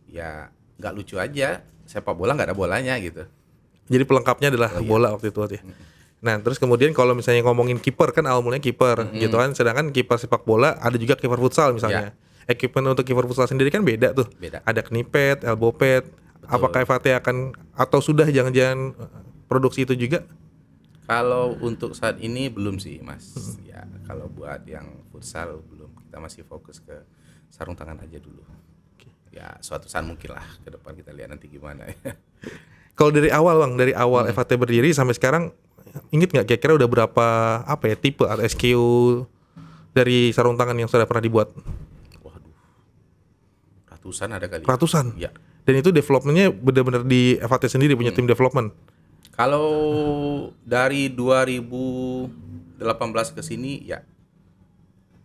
[SPEAKER 1] Ya nggak lucu aja sepak bola nggak ada bolanya gitu.
[SPEAKER 2] Jadi pelengkapnya adalah bola waktu itu ya. Nah terus kemudian kalau misalnya ngomongin kiper kan awal mulanya kiper gitu kan. Sedangkan kiper sepak bola ada juga kiper futsal misalnya. Equipment untuk kiper futsal sendiri kan beda tuh. Ada knee pad, elbow pad. Betul. Apakah FAT akan atau sudah jangan-jangan produksi itu juga?
[SPEAKER 1] Kalau untuk saat ini belum sih Mas. Ya kalau buat yang futsal belum. Kita masih fokus ke sarung tangan aja dulu. Ya suatu saat mungkin lah ke depan kita lihat nanti gimana ya.
[SPEAKER 2] Kalau dari awal Bang, dari awal FAT berdiri sampai sekarang, inget nggak kira-kira udah berapa tipe atau SKU dari sarung tangan yang sudah pernah dibuat?
[SPEAKER 1] Waduh, ratusan ada kali.
[SPEAKER 2] Ratusan?
[SPEAKER 1] Ya.
[SPEAKER 2] Dan itu developmentnya benar-benar di FAT sendiri punya tim development?
[SPEAKER 1] Kalau dari 2018 ke sini ya,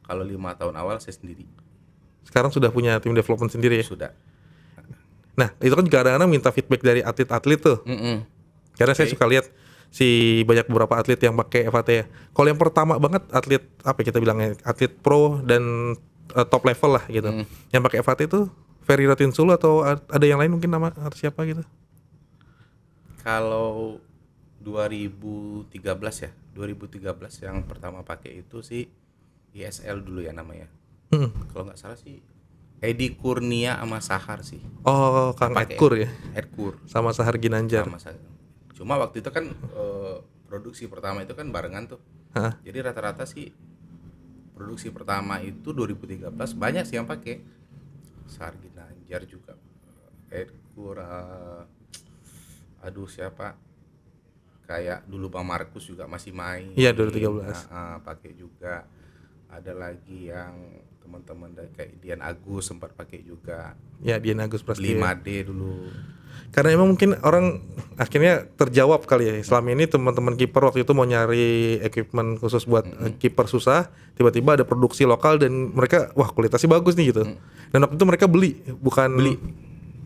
[SPEAKER 1] kalau 5 tahun awal saya sendiri.
[SPEAKER 2] Sekarang sudah punya tim development sendiri ya?
[SPEAKER 1] Sudah.
[SPEAKER 2] Nah itu kan juga kadang-kadang minta feedback dari atlet-atlet tuh. Karena saya suka lihat banyak beberapa atlet yang pakai FAT ya. Kalau yang pertama banget atlet kita bilangnya atlet pro dan top level lah gitu. Yang pakai FAT itu Ferry Rotinsulu atau ada yang lain mungkin nama atau siapa gitu?
[SPEAKER 1] Kalau 2013 ya, 2013 yang pertama pakai itu sih ISL dulu ya namanya. Kalau nggak salah sih Edi Kurnia sama Sahar sih.
[SPEAKER 2] Oh, Kang Edkur ya?
[SPEAKER 1] Edkur.
[SPEAKER 2] Sama Sahar Ginanjar.
[SPEAKER 1] Cuma waktu itu kan produksi pertama itu kan barengan tuh. Jadi rata-rata sih produksi pertama itu 2013 banyak sih yang pakai. Sahar Ginanjar juga. Edkur, siapa? Kayak dulu Bang Markus juga masih main.
[SPEAKER 2] Iya 2013.
[SPEAKER 1] Pakai juga. Ada lagi yang teman-teman dari kayak Dian Agus sempat pakai juga. Ya Dian Agus Prasetyo. 5D dulu.
[SPEAKER 2] Karena emang mungkin orang akhirnya terjawab kali ya. Selama ini teman-teman kiper waktu itu mau nyari equipment khusus buat kiper susah, tiba-tiba ada produksi lokal dan mereka wah kualitasnya bagus nih gitu. Dan waktu itu mereka beli, bukan
[SPEAKER 1] beli.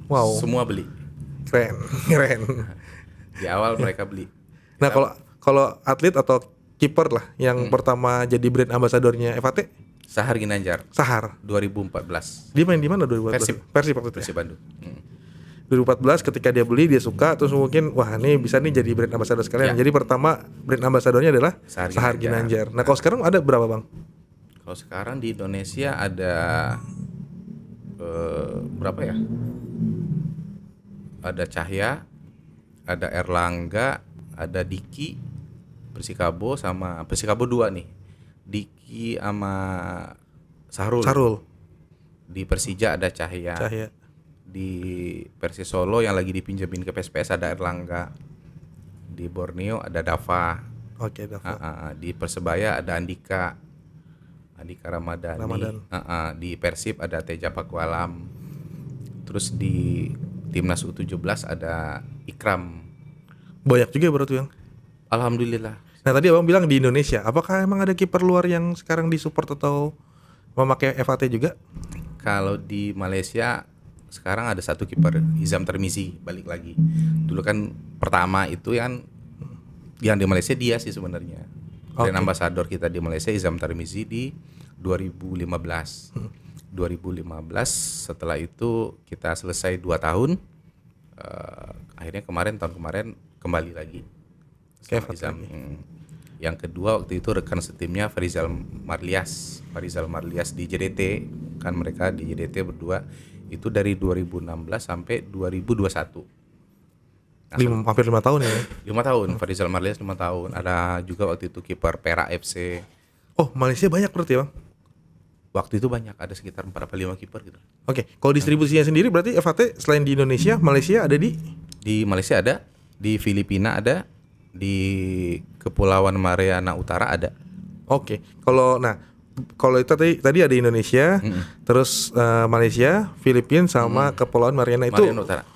[SPEAKER 2] Wow.
[SPEAKER 1] Semua beli.
[SPEAKER 2] Keren.
[SPEAKER 1] Di awal mereka beli.
[SPEAKER 2] Nah, kalau atlet atau kiper lah yang pertama jadi brand ambasadornya FAT?
[SPEAKER 1] Sahar Ginanjar.
[SPEAKER 2] Sahar
[SPEAKER 1] 2014.
[SPEAKER 2] Dia main di mana 2014? Persib waktu itu.
[SPEAKER 1] Persib Bandung.
[SPEAKER 2] 2014 ketika dia beli dia suka terus mungkin wah ini bisa nih jadi brand ambassador sekalian. Jadi pertama brand ambasadornya adalah Sahar Ginanjar. Nah, kalau sekarang ada berapa Bang?
[SPEAKER 1] Kalau sekarang di Indonesia ada berapa ya? Ada Cahya, ada Erlangga, ada Diki, Persikabo 2 nih. Diki sama Sahrul.
[SPEAKER 2] Sarul,
[SPEAKER 1] Di Persija ada Cahya.
[SPEAKER 2] Cahya.
[SPEAKER 1] Di Persis Solo yang lagi dipinjemin ke PSPS ada Erlangga. Di Borneo ada Dava.
[SPEAKER 2] Oke, Dava.
[SPEAKER 1] Di Persebaya ada Andika Ramadhani.
[SPEAKER 2] Ramadan.
[SPEAKER 1] Di Persib ada Teja Pakualam. Terus di Timnas U17 ada Ikram.
[SPEAKER 2] Banyak juga berarti yang.
[SPEAKER 1] Alhamdulillah.
[SPEAKER 2] Nah tadi abang bilang di Indonesia, apakah emang ada kiper luar yang sekarang disupport atau memakai FAT juga?
[SPEAKER 1] Kalau di Malaysia sekarang ada satu kiper, Izam Termizi, balik lagi. Dulu kan pertama itu yang di Malaysia dia sih sebenarnya. Brand ambassador kita di Malaysia Izam Termizi di 2015. 2015 setelah itu kita selesai 2 tahun. Akhirnya tahun kemarin kembali lagi sama Izam. Yang kedua waktu itu rekan setimnya Farizal Marlias di JDT, kan mereka di JDT berdua itu dari 2016 sampai 2021.
[SPEAKER 2] Hampir 5 tahun ya?
[SPEAKER 1] 5 tahun, Farizal Marlias 5 tahun. Ada juga waktu itu kiper Perak FC.
[SPEAKER 2] Oh, Malaysia banyak berarti bang?
[SPEAKER 1] Waktu itu banyak, ada sekitar 4-5 kiper gitu.
[SPEAKER 2] Oke, kalau distribusinya sendiri berarti FAT selain di Indonesia, Malaysia ada di
[SPEAKER 1] Malaysia ada, di Filipina ada, di Kepulauan Mariana Utara ada.
[SPEAKER 2] Oke, kalau itu tadi ada Indonesia, terus Malaysia, Filipina sama Kepulauan Mariana itu
[SPEAKER 1] Utara.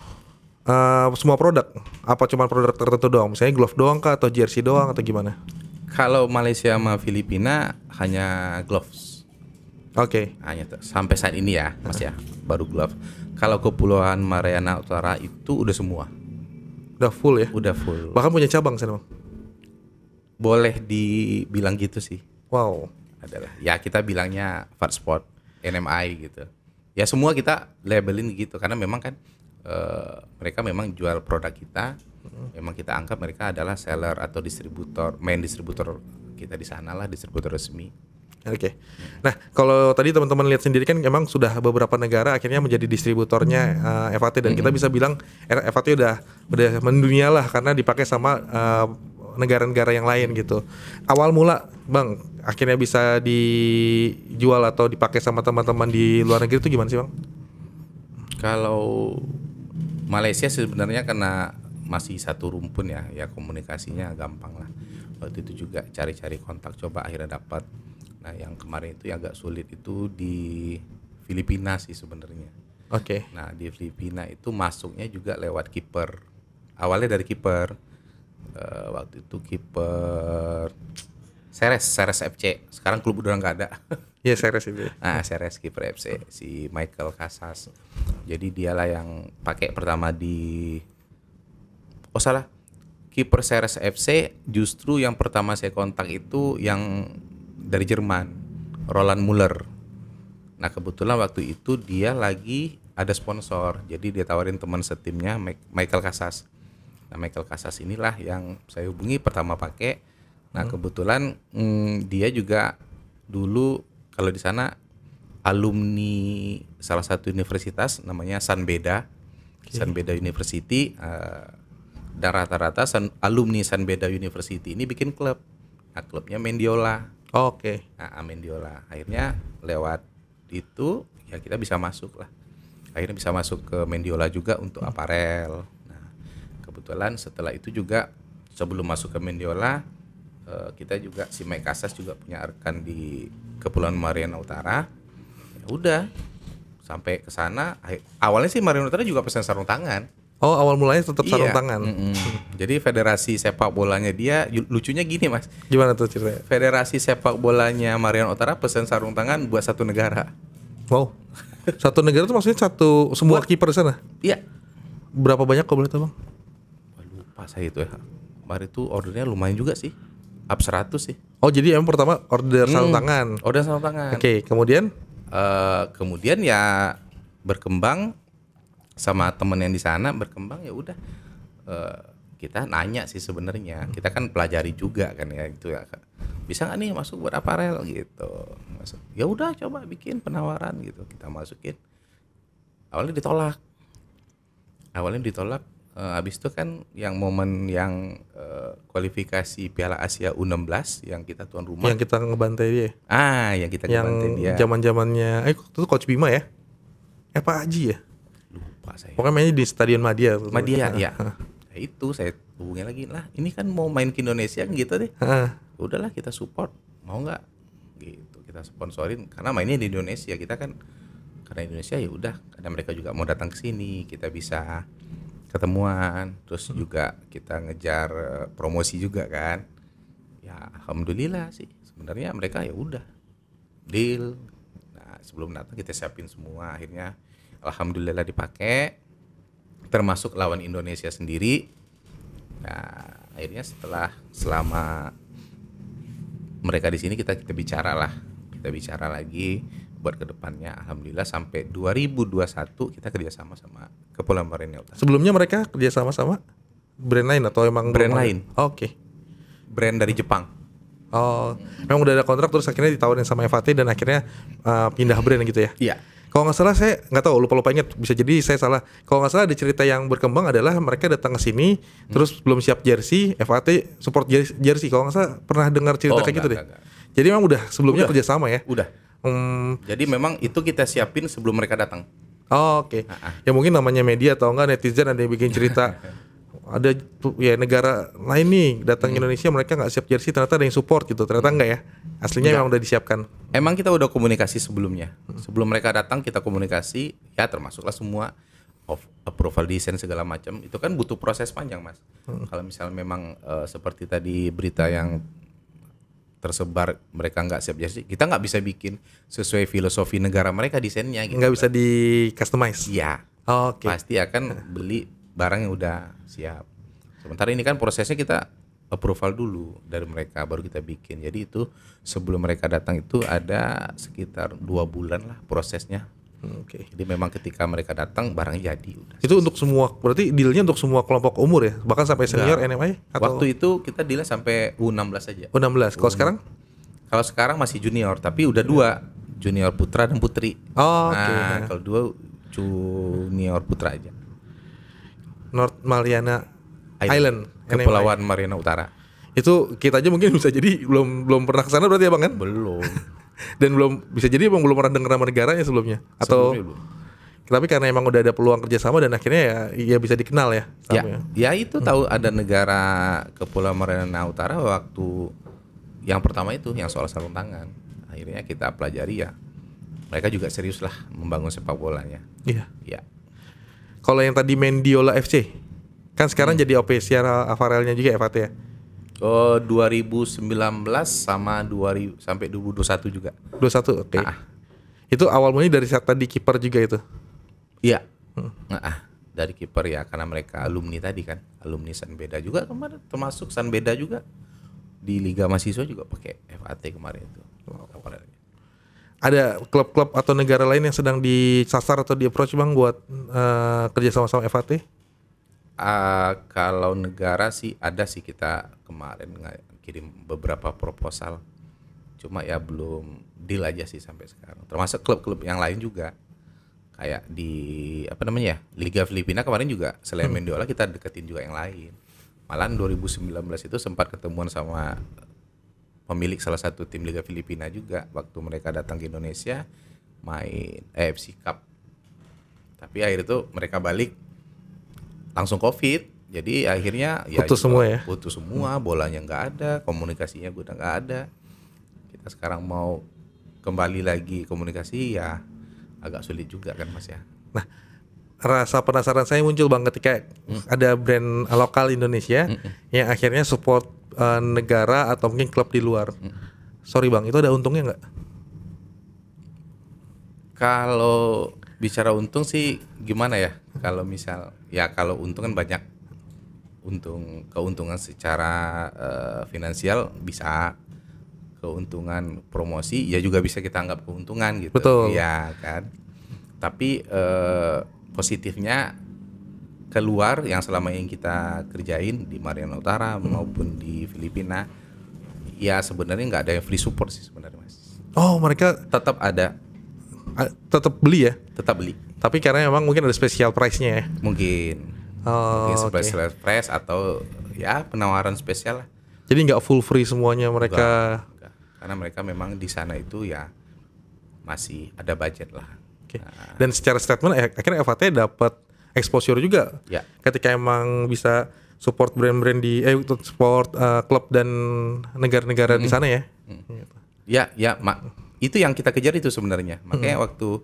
[SPEAKER 2] Semua produk? Apa cuma produk tertentu doang? Misalnya glove doang kah atau jersey doang atau gimana?
[SPEAKER 1] Kalau Malaysia sama Filipina hanya gloves.
[SPEAKER 2] Oke.
[SPEAKER 1] Hanya sampai saat ini ya, Mas ya, baru glove. Kalau Kepulauan Mariana Utara itu udah semua.
[SPEAKER 2] Udah full ya?
[SPEAKER 1] Udah full.
[SPEAKER 2] Bahkan punya cabang sana bang?
[SPEAKER 1] Boleh dibilang gitu sih.
[SPEAKER 2] Wow.
[SPEAKER 1] Adalah. Ya kita bilangnya Fast Sport, NMI gitu. Ya semua kita labelin gitu karena memang kan mereka memang jual produk kita. Memang kita anggap mereka adalah seller atau distributor, main distributor kita di sana lah, distributor resmi.
[SPEAKER 2] Oke. Nah, kalau tadi teman-teman lihat sendiri kan memang sudah beberapa negara akhirnya menjadi distributornya FAT dan kita bisa bilang FAT udah mendunia lah karena dipakai sama negara-negara yang lain gitu. Awal mula, Bang, akhirnya bisa dijual atau dipakai sama teman-teman di luar negeri itu gimana sih, Bang?
[SPEAKER 1] Kalau Malaysia sebenarnya karena masih satu rumpun ya komunikasinya gampang lah. Waktu itu juga cari-cari kontak, coba akhirnya dapat. Nah, yang kemarin itu yang agak sulit itu di Filipina sih sebenarnya.
[SPEAKER 2] Oke.
[SPEAKER 1] Nah, di Filipina itu masuknya juga lewat kiper. Awalnya dari kiper. Waktu itu kiper Ceres FC. Sekarang klub udah nggak ada.
[SPEAKER 2] Iya, Ceres itu.
[SPEAKER 1] Nah, Ceres kiper FC si Michael Casas. Jadi dialah yang pakai pertama kiper Ceres FC justru yang pertama saya kontak itu yang dari Jerman, Roland Muller. Nah kebetulan waktu itu dia lagi ada sponsor, jadi dia tawarin teman setimnya Michael Casas. Nah Michael Casas inilah yang saya hubungi pertama pakai. Nah kebetulan dia juga dulu kalau di sana alumni salah satu universitas namanya Sanbeda, Sanbeda University. Dan rata-rata alumni Sanbeda University ini bikin klub. Nah klubnya Mendiola.
[SPEAKER 2] Oke.
[SPEAKER 1] Nah, Mendiola. Akhirnya lewat itu ya kita bisa masuk lah. Akhirnya bisa masuk ke Mendiola juga untuk aparel. Nah, kebetulan setelah itu juga sebelum masuk ke Mendiola kita juga si Mike Casas juga punya rekan di Kepulauan Mariana Utara. Ya udah sampai ke sana. Awalnya sih Mariana Utara juga pesan sarung tangan.
[SPEAKER 2] Oh, awal mulanya tetap sarung tangan.
[SPEAKER 1] Jadi federasi sepak bolanya dia lucunya gini, Mas.
[SPEAKER 2] Gimana tuh ceritanya?
[SPEAKER 1] Federasi sepak bolanya Mariana Utara pesan sarung tangan buat satu negara.
[SPEAKER 2] Wow. Satu negara itu maksudnya semua kiper sana?
[SPEAKER 1] Iya.
[SPEAKER 2] Berapa banyak kalau boleh tahu, Bang?
[SPEAKER 1] Lupa saya itu ya. Kemarin itu ordernya lumayan juga sih. Up 100 sih.
[SPEAKER 2] Oh, jadi yang pertama order sarung tangan.
[SPEAKER 1] Order sarung tangan.
[SPEAKER 2] Oke, kemudian
[SPEAKER 1] kemudian ya berkembang sama temen yang di sana berkembang ya udah kita nanya sih sebenarnya, kita kan pelajari juga kan ya itu ya, bisa nggak nih masuk buat aparel gitu, Ya udah coba bikin penawaran gitu, kita masukin. Awalnya ditolak. Habis itu kan yang momen yang kualifikasi Piala Asia U16 yang kita tuan rumah.
[SPEAKER 2] Yang kita ngebantai dia.
[SPEAKER 1] Yang kita ngebantai dia.
[SPEAKER 2] Yang zaman-zamannya itu Coach Bima ya? Pak Haji ya?
[SPEAKER 1] Lupa saya.
[SPEAKER 2] Pokoknya mainnya di Stadion Madia.
[SPEAKER 1] Madia ya. Nah, itu saya hubungi lagi lah. Ini kan mau main ke Indonesia kan gitu deh. Udahlah kita support. Mau nggak? Gitu. Kita sponsorin karena mainnya di Indonesia. Kita kan karena Indonesia ya udah. Karena mereka juga mau datang ke sini, kita bisa ketemuan. Terus juga kita ngejar promosi juga kan. Ya alhamdulillah sih. Sebenarnya mereka ya udah deal. Nah sebelum datang kita siapin semua. Akhirnya alhamdulillah dipakai. Termasuk lawan Indonesia sendiri. Nah akhirnya selama mereka di sini kita bicara lagi buat kedepannya. Alhamdulillah sampai 2021 kita kerjasama sama Kepulauan Mariana Utara.
[SPEAKER 2] Sebelumnya mereka kerjasama sama brand lain atau emang
[SPEAKER 1] brand lain?
[SPEAKER 2] Oke.
[SPEAKER 1] Brand dari Jepang.
[SPEAKER 2] Memang udah ada kontrak terus akhirnya ditawarin sama FAT dan akhirnya pindah brand gitu ya?
[SPEAKER 1] Iya.
[SPEAKER 2] Kalau nggak salah saya nggak tahu, lupa ingat, bisa jadi saya salah. Kalau nggak salah ada cerita yang berkembang adalah mereka datang ke sini terus belum siap jersey, FAT support jersey. Kalau nggak salah pernah dengar cerita kayak gitu deh.
[SPEAKER 1] Enggak.
[SPEAKER 2] Jadi memang udah sebelumnya kerjasama ya?
[SPEAKER 1] Udah. Jadi memang itu kita siapin sebelum mereka datang.
[SPEAKER 2] Oke. Ya mungkin namanya media atau enggak netizen ada yang bikin cerita ada ya negara lain nih datang ke Indonesia mereka nggak siap jersey, ternyata ada yang support gitu. Ternyata enggak ya. Aslinya memang udah disiapkan.
[SPEAKER 1] Emang kita udah komunikasi sebelumnya. Sebelum mereka datang kita komunikasi, ya termasuklah semua approval desain segala macam. Itu kan butuh proses panjang, Mas. Kalau misalnya memang seperti tadi berita yang tersebar mereka nggak siap jersey, kita nggak bisa bikin sesuai filosofi negara mereka desainnya gitu.
[SPEAKER 2] Nggak bisa di customize.
[SPEAKER 1] Iya.
[SPEAKER 2] Oke.
[SPEAKER 1] Pasti akan beli barang yang udah siap. Sementara ini kan prosesnya kita approval dulu dari mereka baru kita bikin. Jadi itu sebelum mereka datang itu ada sekitar 2 bulan lah prosesnya.
[SPEAKER 2] Oke.
[SPEAKER 1] Jadi memang ketika mereka datang barangnya jadi udah.
[SPEAKER 2] Itu untuk semua, berarti dealnya untuk semua kelompok umur ya? Bahkan sampai senior NMA? Atau?
[SPEAKER 1] Waktu itu kita dealnya sampai U16 aja.
[SPEAKER 2] U16. Kalau sekarang?
[SPEAKER 1] Kalau sekarang masih junior, tapi udah 2, junior putra dan putri.
[SPEAKER 2] Oke.
[SPEAKER 1] Kalau 2 junior putra aja.
[SPEAKER 2] North Mariana Island.
[SPEAKER 1] Kepulauan Mariana Utara.
[SPEAKER 2] Itu kita aja mungkin bisa jadi belum pernah ke sana berarti ya Bang kan?
[SPEAKER 1] Belum.
[SPEAKER 2] Dan belum bisa jadi belum pernah dengar nama negaranya sebelumnya atau sebelumnya belum. Tapi karena emang udah ada peluang kerjasama dan akhirnya ya bisa dikenal ya.
[SPEAKER 1] Ya itu tahu ada negara Kepulauan Mariana Utara waktu yang pertama itu yang soal sarung tangan. Akhirnya kita pelajari ya. Mereka juga serius lah membangun sepak bolanya.
[SPEAKER 2] Iya.
[SPEAKER 1] Ya.
[SPEAKER 2] Kalau yang tadi Mendiola FC kan sekarang jadi OP Sierra Avarelnya juga FAT ya.
[SPEAKER 1] 2019 sama 2000 sampai 2021 juga.
[SPEAKER 2] 21, oke. Itu awal mulanya dari saat tadi kiper juga itu.
[SPEAKER 1] Iya. Dari kiper ya karena mereka alumni tadi kan, alumni San Beda juga kemarin, termasuk San Beda juga di Liga Mahasiswa juga pakai FAT kemarin itu.
[SPEAKER 2] Ada klub-klub atau negara lain yang sedang disasar atau di-approach Bang buat kerja sama-sama FAT?
[SPEAKER 1] Kalau negara sih ada sih, kita kemarin kirim beberapa proposal, cuma ya belum deal aja sih sampai sekarang. Termasuk klub-klub yang lain juga, kayak di Liga Filipina kemarin juga selain Mendiola kita deketin juga yang lain. Malahan 2019 itu sempat ketemuan sama pemilik salah satu tim Liga Filipina juga waktu mereka datang ke Indonesia main AFC Cup. Tapi akhir itu mereka balik langsung COVID, jadi akhirnya
[SPEAKER 2] putus semua ya.
[SPEAKER 1] Putus semua, bolanya nggak ada, komunikasinya udah nggak ada. Kita sekarang mau kembali lagi komunikasi ya agak sulit juga kan Mas ya.
[SPEAKER 2] Nah, rasa penasaran saya muncul Bang ketika ada brand lokal Indonesia yang akhirnya support negara atau mungkin klub di luar. Sorry Bang, itu ada untungnya nggak?
[SPEAKER 1] Kalau bicara untung sih gimana ya? Kalau misal ya kalau untung kan banyak, keuntungan secara finansial bisa, keuntungan promosi ya juga bisa kita anggap keuntungan gitu.
[SPEAKER 2] Betul.
[SPEAKER 1] Ya kan. Tapi positifnya keluar yang selama yang kita kerjain di Mariana Utara maupun di Filipina, ya sebenarnya nggak ada yang free support sih sebenarnya Mas.
[SPEAKER 2] Oh, mereka
[SPEAKER 1] Tetap ada,
[SPEAKER 2] tetap beli ya.
[SPEAKER 1] tetap beli.
[SPEAKER 2] Tapi karena memang mungkin ada special price-nya ya.
[SPEAKER 1] Mungkin
[SPEAKER 2] Oh, oke.
[SPEAKER 1] special price atau ya penawaran spesial lah.
[SPEAKER 2] Jadi nggak full free semuanya mereka.
[SPEAKER 1] Enggak. Karena mereka memang di sana itu ya masih ada budget lah.
[SPEAKER 2] Oke. Dan secara statement akhirnya FAT dapat exposure juga.
[SPEAKER 1] Ya.
[SPEAKER 2] Ketika emang bisa support brand-brand di untuk support klub dan negara-negara di sana ya. Gitu.
[SPEAKER 1] Ya, itu yang kita kejar itu sebenarnya. Makanya waktu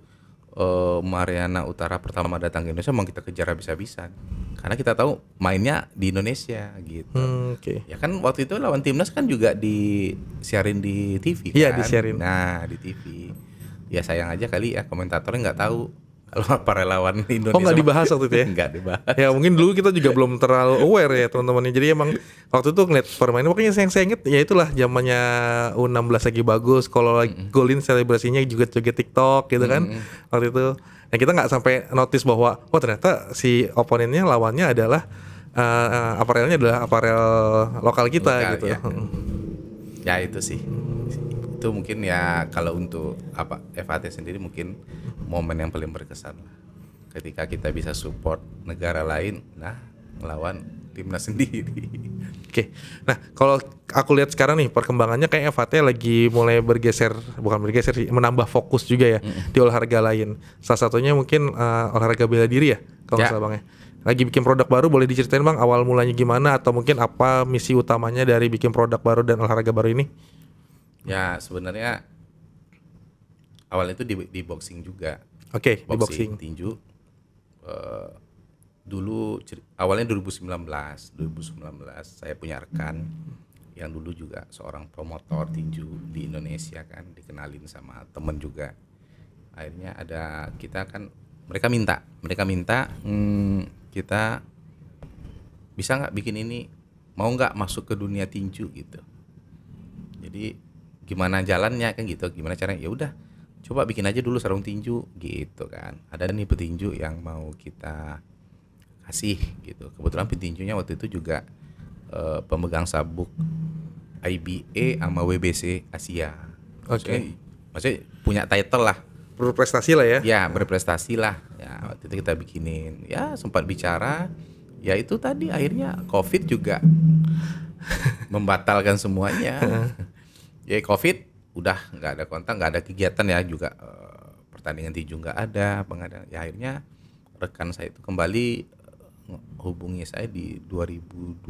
[SPEAKER 1] Mariana Utara pertama datang ke Indonesia memang kita kejar habis-habisan. Karena kita tahu mainnya di Indonesia gitu.
[SPEAKER 2] Oke.
[SPEAKER 1] Ya kan waktu itu lawan Timnas kan juga disiarin di TV kan.
[SPEAKER 2] Iya, disiarin.
[SPEAKER 1] Nah, di TV. Ya sayang aja kali ya komentatornya nggak tahu kalau para lawan Indonesia.
[SPEAKER 2] Oh, nggak dibahas waktu itu ya?
[SPEAKER 1] Nggak dibahas.
[SPEAKER 2] Ya mungkin dulu kita juga belum terlalu aware ya teman-teman. Jadi emang waktu itu ngeliat permainan, pokoknya yang saya inget ya itulah zamannya U16 lagi bagus. Kalau lagi golin selebrasinya juga joget TikTok gitu kan waktu itu. Nah kita nggak sampai notice bahwa oh ternyata si oponennya lawannya adalah aparelnya adalah aparel lokal kita
[SPEAKER 1] Lokal,
[SPEAKER 2] gitu.
[SPEAKER 1] ya. Ya itu sih. Itu mungkin ya kalau untuk FAT sendiri mungkin momen yang paling berkesan lah. Ketika kita bisa support negara lain, nah ngelawan timnas sendiri.
[SPEAKER 2] Oke. Nah, kalau aku lihat sekarang nih perkembangannya kayak FAT lagi mulai bukan bergeser sih, menambah fokus juga ya di olahraga lain. Salah satunya mungkin olahraga bela diri ya, kalau nggak salah Bang ya. Lagi bikin produk baru, boleh diceritain Bang awal mulanya gimana atau mungkin apa misi utamanya dari bikin produk baru dan olahraga baru ini?
[SPEAKER 1] Ya sebenarnya awalnya itu di boxing juga.
[SPEAKER 2] Oke, di boxing.
[SPEAKER 1] Tinju. Dulu awalnya 2019 saya punya rekan yang dulu juga seorang promotor tinju di Indonesia kan, dikenalin sama temen juga. Akhirnya mereka minta kita bisa nggak bikin ini, mau nggak masuk ke dunia tinju gitu. Jadi gimana jalannya kan gitu, gimana caranya, ya udah coba bikin aja dulu sarung tinju gitu kan. Ada nih petinju yang mau kita kasih gitu. Kebetulan petinjunya waktu itu juga pemegang sabuk IBA sama WBC Asia. Maksudnya punya title lah.
[SPEAKER 2] Berprestasi lah ya.
[SPEAKER 1] Ya berprestasi lah. Ya waktu itu kita bikinin. Ya sempat bicara. Ya itu tadi akhirnya COVID juga membatalkan semuanya. Ya COVID udah nggak ada kontak, nggak ada kegiatan ya juga, pertandingan tinju nggak ada, pengadaan. Ya akhirnya rekan saya itu kembali hubungi saya di 2022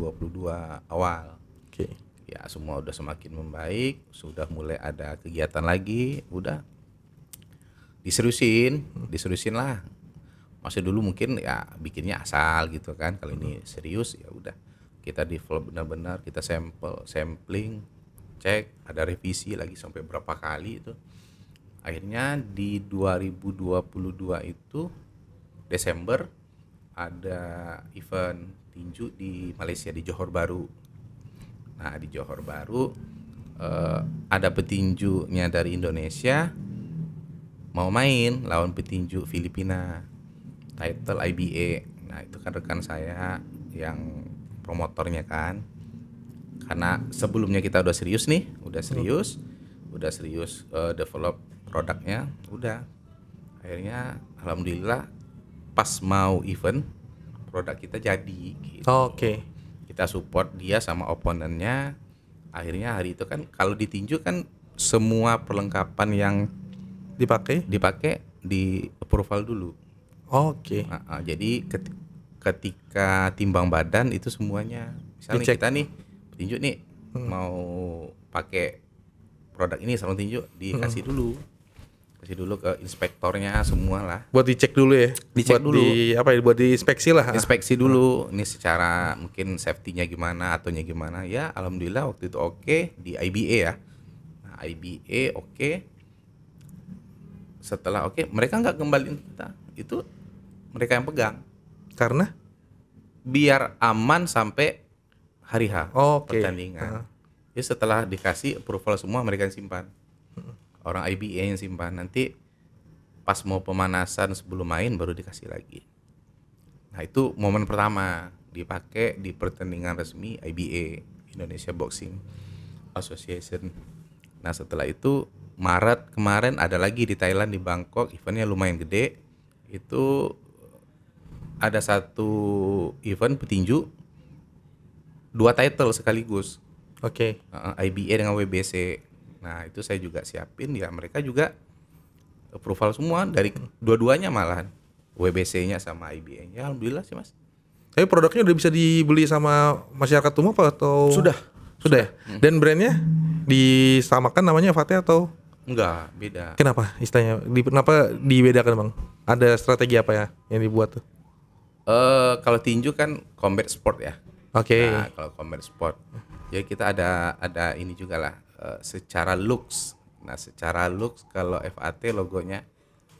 [SPEAKER 1] awal.
[SPEAKER 2] Oke.
[SPEAKER 1] Ya semua udah semakin membaik, sudah mulai ada kegiatan lagi, udah diseriusin lah. Masih dulu mungkin ya bikinnya asal gitu kan, kalau ini serius ya udah kita develop benar-benar, kita sampling, cek, ada revisi lagi sampai berapa kali itu. Akhirnya di 2022 itu Desember ada event tinju di Malaysia di Johor Bahru. Nah di Johor Bahru ada petinjunya dari Indonesia mau main lawan petinju Filipina, title IBA. Nah itu kan rekan saya yang promotornya kan. Karena sebelumnya kita udah serius develop produknya, udah. Akhirnya alhamdulillah pas mau event produk kita jadi gitu.
[SPEAKER 2] Oke.
[SPEAKER 1] Kita support dia sama oponennya. Akhirnya hari itu kan kalau ditinju kan semua perlengkapan yang dipakai di approval dulu.
[SPEAKER 2] Oke.
[SPEAKER 1] Jadi ketika timbang badan itu semuanya, misalnya kita nih tinju nih mau pakai produk ini sarung tinju, dikasih dulu ke inspektornya semua lah. Buat
[SPEAKER 2] dicek dulu ya. Buat diinspeksi lah.
[SPEAKER 1] Inspeksi dulu, ini secara mungkin safety-nya gimana ataunya gimana. Ya alhamdulillah waktu itu oke di IBA ya. Nah, IBA oke. Setelah oke, mereka nggak kembaliin kita. Itu mereka yang pegang.
[SPEAKER 2] Karena?
[SPEAKER 1] Biar aman sampai hari H pertandingan. Jadi setelah dikasih approval semua mereka yang simpan. Orang IBA yang simpan, nanti pas mau pemanasan sebelum main baru dikasih lagi. Nah itu momen pertama dipakai di pertandingan resmi IBA, Indonesia Boxing Association. Nah setelah itu Maret kemarin ada lagi di Thailand, di Bangkok, eventnya lumayan gede. Itu ada satu event petinju, 2 title sekaligus,
[SPEAKER 2] Oke.
[SPEAKER 1] IBA dengan WBC. Nah itu saya juga siapin, ya mereka juga approval semua dari dua-duanya malahan, WBC-nya sama IBA-nya. Alhamdulillah sih mas.
[SPEAKER 2] Tapi produknya udah bisa dibeli sama masyarakat umum apa atau
[SPEAKER 1] Sudah.
[SPEAKER 2] Sudah ya? Dan brandnya disamakan namanya FAT atau
[SPEAKER 1] Enggak, beda.
[SPEAKER 2] kenapa istilahnya? Kenapa dibedakan bang? Ada strategi apa ya yang dibuat tuh?
[SPEAKER 1] Kalau tinju kan combat sport ya.
[SPEAKER 2] Oke.
[SPEAKER 1] Nah, kalau combat sport, jadi kita ada ini juga lah, secara looks. Nah, secara looks kalau FAT logonya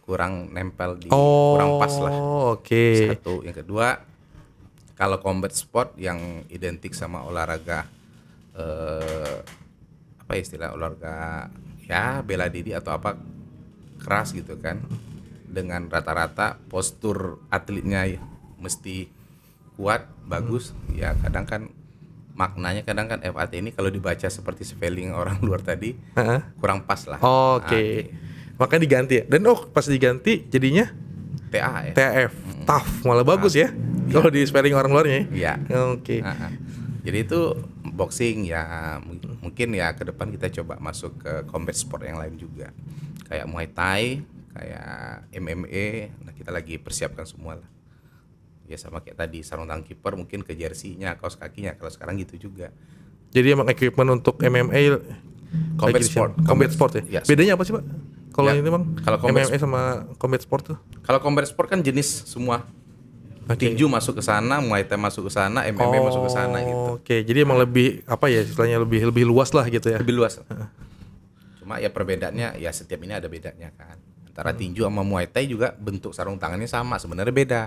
[SPEAKER 1] kurang nempel kurang pas lah.
[SPEAKER 2] Oke.
[SPEAKER 1] Satu, yang kedua, kalau combat sport yang identik sama olahraga apa istilah olahraga ya bela diri atau apa keras gitu kan, dengan rata-rata postur atletnya mesti kuat bagus, ya kadang kan maknanya kadang kan FAT ini kalau dibaca seperti spelling orang luar tadi
[SPEAKER 2] Heeh.
[SPEAKER 1] kurang pas lah.
[SPEAKER 2] Oke. Makanya diganti ya. Dan pas diganti jadinya
[SPEAKER 1] TAF.
[SPEAKER 2] TAF. Tough, malah bagus ya. Kalau di spelling orang luarnya.
[SPEAKER 1] Iya.
[SPEAKER 2] Oke.
[SPEAKER 1] Jadi itu boxing ya, mungkin ya ke depan kita coba masuk ke combat sport yang lain juga, kayak Muay Thai, kayak MMA. Nah kita lagi persiapkan semua lah. Ya sama kayak tadi sarung tangan kiper, mungkin ke jersey-nya, kaos kakinya. Kalau sekarang gitu juga.
[SPEAKER 2] Jadi emang equipment untuk MMA
[SPEAKER 1] Combat
[SPEAKER 2] lagi
[SPEAKER 1] sport.
[SPEAKER 2] Combat sport ya.
[SPEAKER 1] Yes.
[SPEAKER 2] Bedanya apa sih, Pak? Kalau
[SPEAKER 1] Ya,
[SPEAKER 2] ini Bang,
[SPEAKER 1] kalau combat
[SPEAKER 2] MMA sama combat sport tuh?
[SPEAKER 1] Kalau combat sport kan jenis semua.
[SPEAKER 2] Oke.
[SPEAKER 1] Tinju masuk ke sana, Muay Thai masuk ke sana, MMA masuk ke sana gitu.
[SPEAKER 2] Oke, jadi emang lebih apa ya istilahnya lebih luas lah gitu ya.
[SPEAKER 1] Lebih luas. Cuma ya perbedaannya ya setiap ini ada bedanya kan. Antara tinju sama Muay Thai juga bentuk sarung tangannya sama, sebenarnya beda.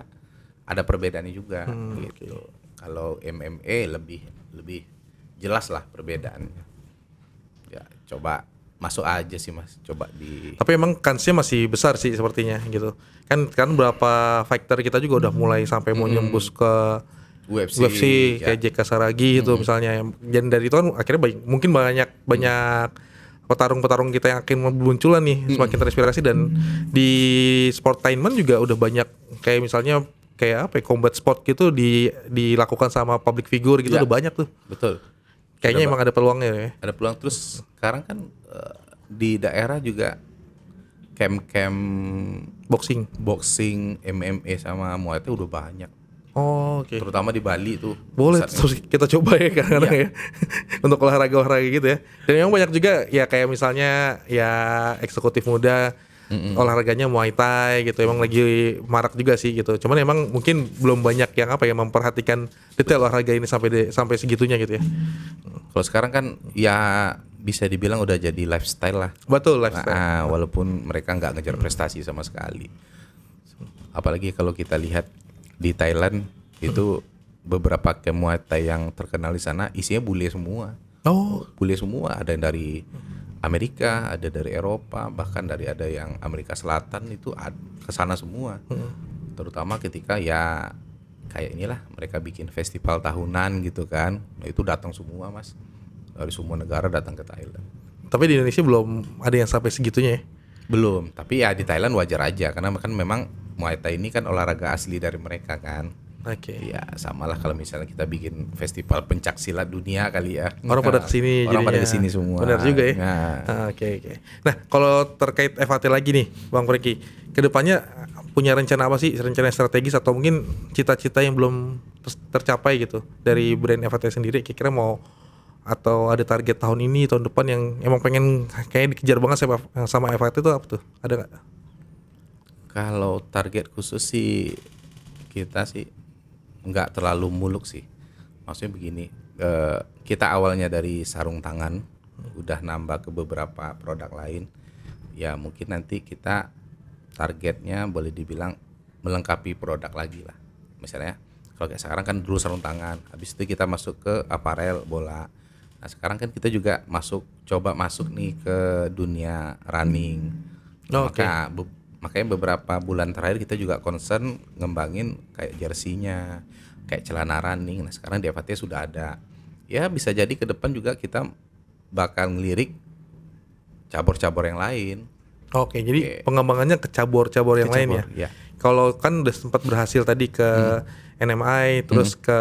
[SPEAKER 1] Ada perbedaannya juga gitu. Kalau MMA lebih jelas lah perbedaannya. Ya coba masuk aja sih mas, coba di.
[SPEAKER 2] Tapi emang kansnya masih besar sih sepertinya gitu. Kan berapa fighter kita juga udah mulai sampai mau nyembus ke UFC
[SPEAKER 1] ya.
[SPEAKER 2] kayak JK Saragi gitu misalnya. Dan dari itu kan akhirnya mungkin banyak petarung-petarung kita yang akan bermunculan nih semakin terinspirasi. Dan di sportainment juga udah banyak kayak misalnya kayak apa ya, combat sport gitu dilakukan sama public figure gitu
[SPEAKER 1] Ya.
[SPEAKER 2] udah banyak tuh.
[SPEAKER 1] Betul.
[SPEAKER 2] Kayaknya emang ada peluangnya ya.
[SPEAKER 1] Ada peluang. Terus sekarang kan di daerah juga camp-camp boxing, MMA sama Muay Thai udah banyak.
[SPEAKER 2] Oh, oke.
[SPEAKER 1] Terutama di Bali tuh.
[SPEAKER 2] Boleh
[SPEAKER 1] Pusatnya.
[SPEAKER 2] terus kita coba ya kadang-kadang ya. Untuk olahraga gitu ya. Dan memang banyak juga ya kayak misalnya ya eksekutif muda olahraganya Muay Thai gitu. Emang lagi marak juga sih gitu. Cuman emang mungkin belum banyak yang apa ya memperhatikan detail olahraga ini sampai segitunya gitu ya.
[SPEAKER 1] Kalau sekarang kan ya bisa dibilang udah jadi lifestyle lah.
[SPEAKER 2] Betul, lifestyle.
[SPEAKER 1] Nah, walaupun mereka nggak ngejar prestasi sama sekali. Apalagi kalau kita lihat di Thailand itu beberapa camp Muay Thai yang terkenal di sana isinya bule semua.
[SPEAKER 2] Oh,
[SPEAKER 1] Bule semua, ada yang dari Amerika, ada dari Eropa, bahkan ada yang Amerika Selatan itu ke sana semua. Terutama ketika ya kayak inilah mereka bikin festival tahunan gitu kan. Nah, itu datang semua mas, dari semua negara datang ke Thailand.
[SPEAKER 2] tapi di Indonesia belum ada yang sampai segitunya ya.
[SPEAKER 1] Belum, tapi ya di Thailand wajar aja karena kan memang Muay Thai ini kan olahraga asli dari mereka kan.
[SPEAKER 2] Oke.
[SPEAKER 1] Ya samalah kalau misalnya kita bikin festival pencak silat dunia kali ya.
[SPEAKER 2] Orang pada kesini
[SPEAKER 1] Orang pada
[SPEAKER 2] jadinya.
[SPEAKER 1] kesini semua.
[SPEAKER 2] Benar juga ya.
[SPEAKER 1] Nah,
[SPEAKER 2] Oke. Nah, kalau terkait FAT lagi nih, Bang Franky, kedepannya punya rencana apa sih? Rencana strategis atau mungkin cita-cita yang belum tercapai gitu dari brand FAT sendiri? Kira-kira mau atau ada target tahun ini, tahun depan yang emang pengen kayak dikejar banget sama FAT itu apa tuh? Ada nggak?
[SPEAKER 1] kalau target khusus sih kita sih nggak terlalu muluk sih. Maksudnya begini, kita awalnya dari sarung tangan, udah nambah ke beberapa produk lain. Ya mungkin nanti kita targetnya boleh dibilang melengkapi produk lagi lah. Misalnya kalau kayak sekarang kan dulu sarung tangan, habis itu kita masuk ke aparel bola. Nah sekarang kan kita juga coba masuk nih ke dunia running.
[SPEAKER 2] Oke.
[SPEAKER 1] Makanya beberapa bulan terakhir kita juga concern ngembangin kayak jersinya, kayak celana running. Nah sekarang di FAT sudah ada. Ya bisa jadi ke depan juga kita bakal ngelirik cabur-cabur yang lain.
[SPEAKER 2] Oke, jadi
[SPEAKER 1] Oke.
[SPEAKER 2] pengembangannya ke cabur-cabur yang lain ya.
[SPEAKER 1] Cabur, ya.
[SPEAKER 2] Kalau kan udah sempat berhasil tadi ke NMI, terus ke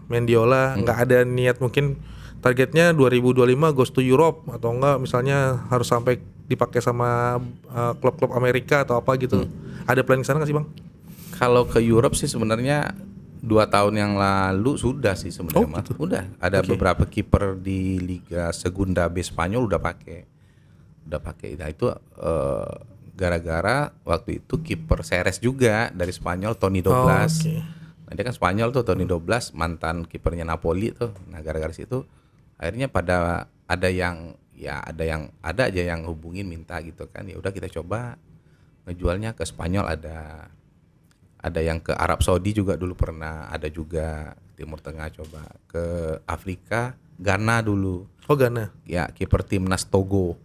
[SPEAKER 2] Mendiola, nggak ada niat mungkin targetnya 2025 goes to Europe atau enggak misalnya harus sampai dipakai sama klub-klub Amerika atau apa gitu. Ada plan ke sana nggak sih, Bang?
[SPEAKER 1] Kalau ke Europe sih sebenarnya 2 tahun yang lalu sudah sih sebenarnya, Mas.
[SPEAKER 2] Gitu.
[SPEAKER 1] Udah ada beberapa kiper di Liga Segunda B Spanyol udah pakai. Nah itu gara-gara waktu itu kiper Ceres juga dari Spanyol, Toni Doblas.
[SPEAKER 2] Oke.
[SPEAKER 1] Nah, dia kan Spanyol tuh, Toni Doblas, mantan kipernya Napoli tuh. Nah gara-gara situ akhirnya pada ada aja yang hubungin minta gitu kan. Ya udah kita coba ngejualnya ke Spanyol, ada yang ke Arab Saudi juga dulu pernah, ada juga Timur Tengah, coba ke Afrika, Ghana dulu.
[SPEAKER 2] Oh, Ghana.
[SPEAKER 1] Ya, kiper timnas Togo.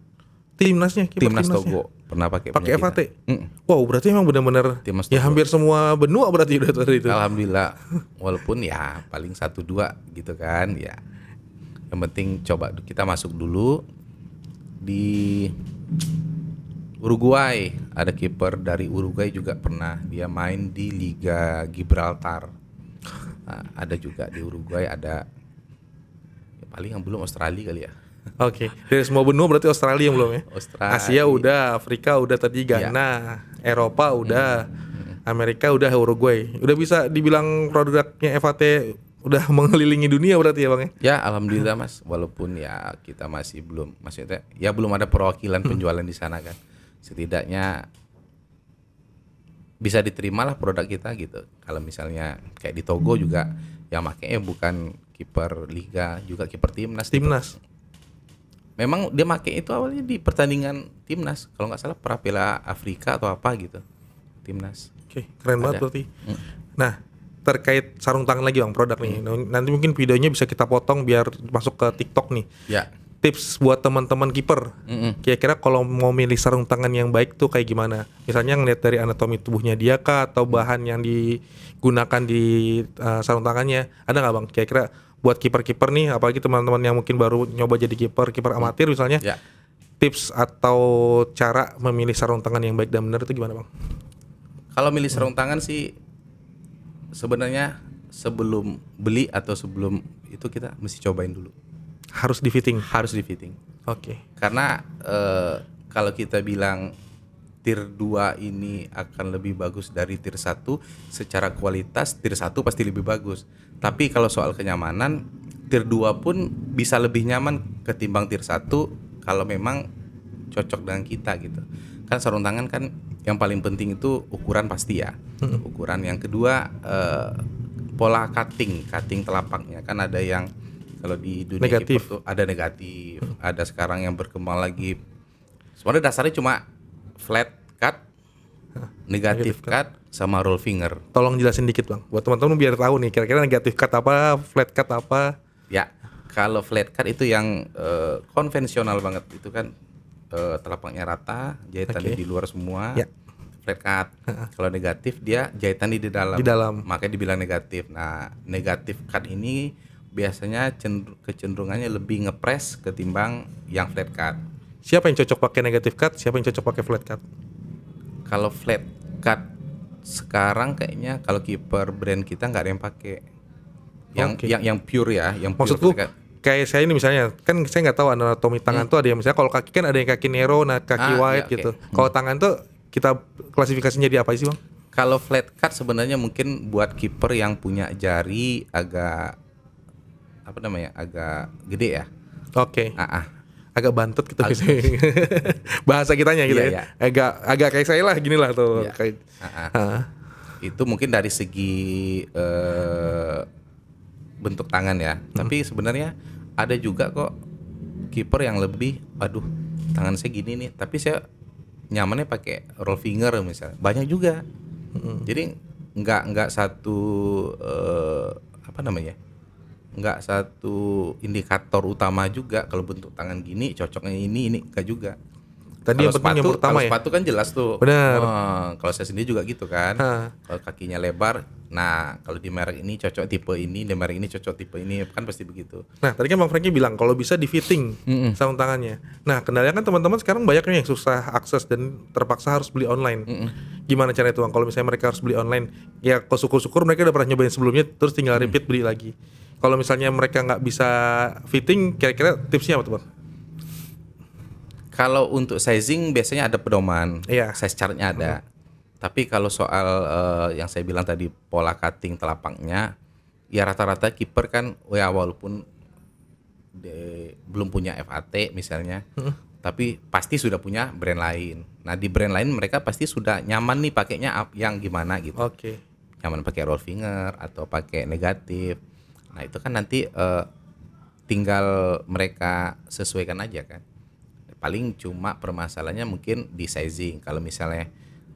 [SPEAKER 2] Timnas
[SPEAKER 1] Timnas Togo pernah pakai
[SPEAKER 2] pakai
[SPEAKER 1] punya
[SPEAKER 2] FAT.
[SPEAKER 1] kita.
[SPEAKER 2] Wow, berarti emang benar-benar
[SPEAKER 1] Timnas
[SPEAKER 2] ya
[SPEAKER 1] Togo.
[SPEAKER 2] hampir semua benua berarti udah tadi itu.
[SPEAKER 1] Alhamdulillah, walaupun ya paling 1-2 gitu kan ya. Yang penting coba kita masuk dulu. Di Uruguay ada kiper dari Uruguay juga pernah, dia main di Liga Gibraltar. Nah, ada juga di Uruguay, ada ya paling yang belum Australia kali ya.
[SPEAKER 2] Oke, dari semua benua berarti Australia yang belum ya?
[SPEAKER 1] Australia.
[SPEAKER 2] Asia udah, Afrika udah tadi Ghana, Eropa udah, Amerika udah, Uruguay. Udah bisa dibilang produknya FAT udah mengelilingi dunia berarti ya, Bang ya?
[SPEAKER 1] Ya alhamdulillah Mas, walaupun ya kita masih belum, maksudnya ya belum ada perwakilan penjualan di sana kan. Setidaknya bisa diterima lah produk kita gitu. Kalau misalnya kayak di Togo juga yang makanya bukan kiper liga, juga kiper timnas.
[SPEAKER 2] Timnas.
[SPEAKER 1] Memang dia make itu awalnya di pertandingan timnas, kalau nggak salah Piala Afrika atau apa gitu. Timnas.
[SPEAKER 2] Oke, keren banget
[SPEAKER 1] Ada.
[SPEAKER 2] berarti. Nah, terkait sarung tangan lagi, Bang, produk nih. Nanti mungkin videonya bisa kita potong biar masuk ke TikTok nih.
[SPEAKER 1] Ya.
[SPEAKER 2] Tips buat teman-teman kiper. Kira-kira kalau mau milih sarung tangan yang baik tuh kayak gimana? Misalnya ngeliat dari anatomi tubuhnya dia kah, atau bahan yang digunakan di sarung tangannya. Ada nggak, Bang? Kira-kira buat kiper-kiper nih, apalagi teman-teman yang mungkin baru nyoba jadi kiper amatir misalnya,
[SPEAKER 1] Ya.
[SPEAKER 2] tips atau cara memilih sarung tangan yang baik dan benar itu gimana, Bang?
[SPEAKER 1] Kalau milih sarung tangan sih sebenarnya sebelum beli atau sebelum itu kita mesti cobain dulu.
[SPEAKER 2] Harus di fitting.
[SPEAKER 1] Harus di fitting.
[SPEAKER 2] Oke.
[SPEAKER 1] Karena kalau kita bilang tier 2 ini akan lebih bagus dari tier 1, secara kualitas tier 1 pasti lebih bagus. Tapi kalau soal kenyamanan, tier 2 pun bisa lebih nyaman ketimbang tier 1 kalau memang cocok dengan kita gitu. Kan sarung tangan kan yang paling penting itu ukuran pasti ya. Ukuran, yang kedua pola cutting telapaknya. Kan ada yang kalau di dunia
[SPEAKER 2] Negatif.
[SPEAKER 1] kiper tuh ada negatif, ada sekarang yang berkembang lagi. Sebenarnya dasarnya cuma flat cut, negatif cut, sama roll finger.
[SPEAKER 2] Tolong jelasin dikit, Bang, buat teman-teman biar tahu nih kira-kira negatif cut apa, flat cut apa.
[SPEAKER 1] Ya, kalau flat cut itu yang konvensional banget, itu kan telapaknya rata, jahitannya di luar semua.
[SPEAKER 2] Ya.
[SPEAKER 1] Flat cut. Kalau negatif dia jahitannya di dalam.
[SPEAKER 2] Di dalam.
[SPEAKER 1] Makanya dibilang negatif. Nah, negatif cut ini biasanya kecenderungannya lebih ngepres ketimbang yang flat cut.
[SPEAKER 2] Siapa yang cocok pakai negatif cut, siapa yang cocok pakai flat cut?
[SPEAKER 1] Kalau flat cut sekarang kayaknya kalau kiper brand kita nggak ada yang pakai. Yang pure ya, yang pure
[SPEAKER 2] Maksudku
[SPEAKER 1] flat cut.
[SPEAKER 2] kayak saya ini misalnya, kan saya nggak tahu anatomi tangan tuh ada yang misalnya kalau kaki kan ada yang kaki narrow, nah kaki wide
[SPEAKER 1] ya, oke.
[SPEAKER 2] gitu. Kalau tangan tuh kita klasifikasinya di apa sih, Bang?
[SPEAKER 1] Kalau flat cut sebenarnya mungkin buat kiper yang punya jari agak agak gede ya.
[SPEAKER 2] Oke.
[SPEAKER 1] Ah.
[SPEAKER 2] Agak bantut gitu misalnya. Bahasa kitanya gitu
[SPEAKER 1] Iya,
[SPEAKER 2] ya. Agak kayak saya lah gini lah tuh.
[SPEAKER 1] Iya.
[SPEAKER 2] Kayak
[SPEAKER 1] Itu mungkin dari segi bentuk tangan ya. Tapi sebenarnya ada juga kok kiper yang lebih, aduh tangan saya gini nih, tapi saya nyamannya pakai roll finger misalnya. Banyak juga. Jadi nggak satu nggak satu indikator utama juga kalau bentuk tangan gini cocoknya ini enggak juga.
[SPEAKER 2] Tadi yang penting yang pertama
[SPEAKER 1] kalau
[SPEAKER 2] ya.
[SPEAKER 1] sepatu kan jelas tuh.
[SPEAKER 2] Benar.
[SPEAKER 1] Kalau saya sendiri juga gitu kan. Kalau kakinya lebar, nah kalau di merek ini cocok tipe ini, di merek ini cocok tipe ini, kan pasti begitu.
[SPEAKER 2] Nah, tadi kan Bang Franky bilang kalau bisa di fitting sarung tangannya. Nah, kendalanya kan teman-teman sekarang banyak yang susah akses dan terpaksa harus beli online. Gimana cara itu Bang? Kalau misalnya mereka harus beli online, ya kalau syukur-syukur mereka udah pernah nyobain sebelumnya, terus tinggal repeat beli lagi. Kalau misalnya mereka nggak bisa fitting, kira-kira tipsnya apa tuh Bang?
[SPEAKER 1] Kalau untuk sizing biasanya ada pedoman,
[SPEAKER 2] Iya.
[SPEAKER 1] size chartnya ada. Tapi kalau soal yang saya bilang tadi pola cutting telapaknya, ya rata-rata kiper kan, ya walaupun belum punya FAT misalnya, tapi pasti sudah punya brand lain. Nah di brand lain mereka pasti sudah nyaman nih pakainya yang gimana gitu.
[SPEAKER 2] Oke.
[SPEAKER 1] Nyaman pakai roll finger atau pakai negatif. Nah itu kan nanti tinggal mereka sesuaikan aja kan. Paling cuma permasalahannya mungkin di sizing. Kalau misalnya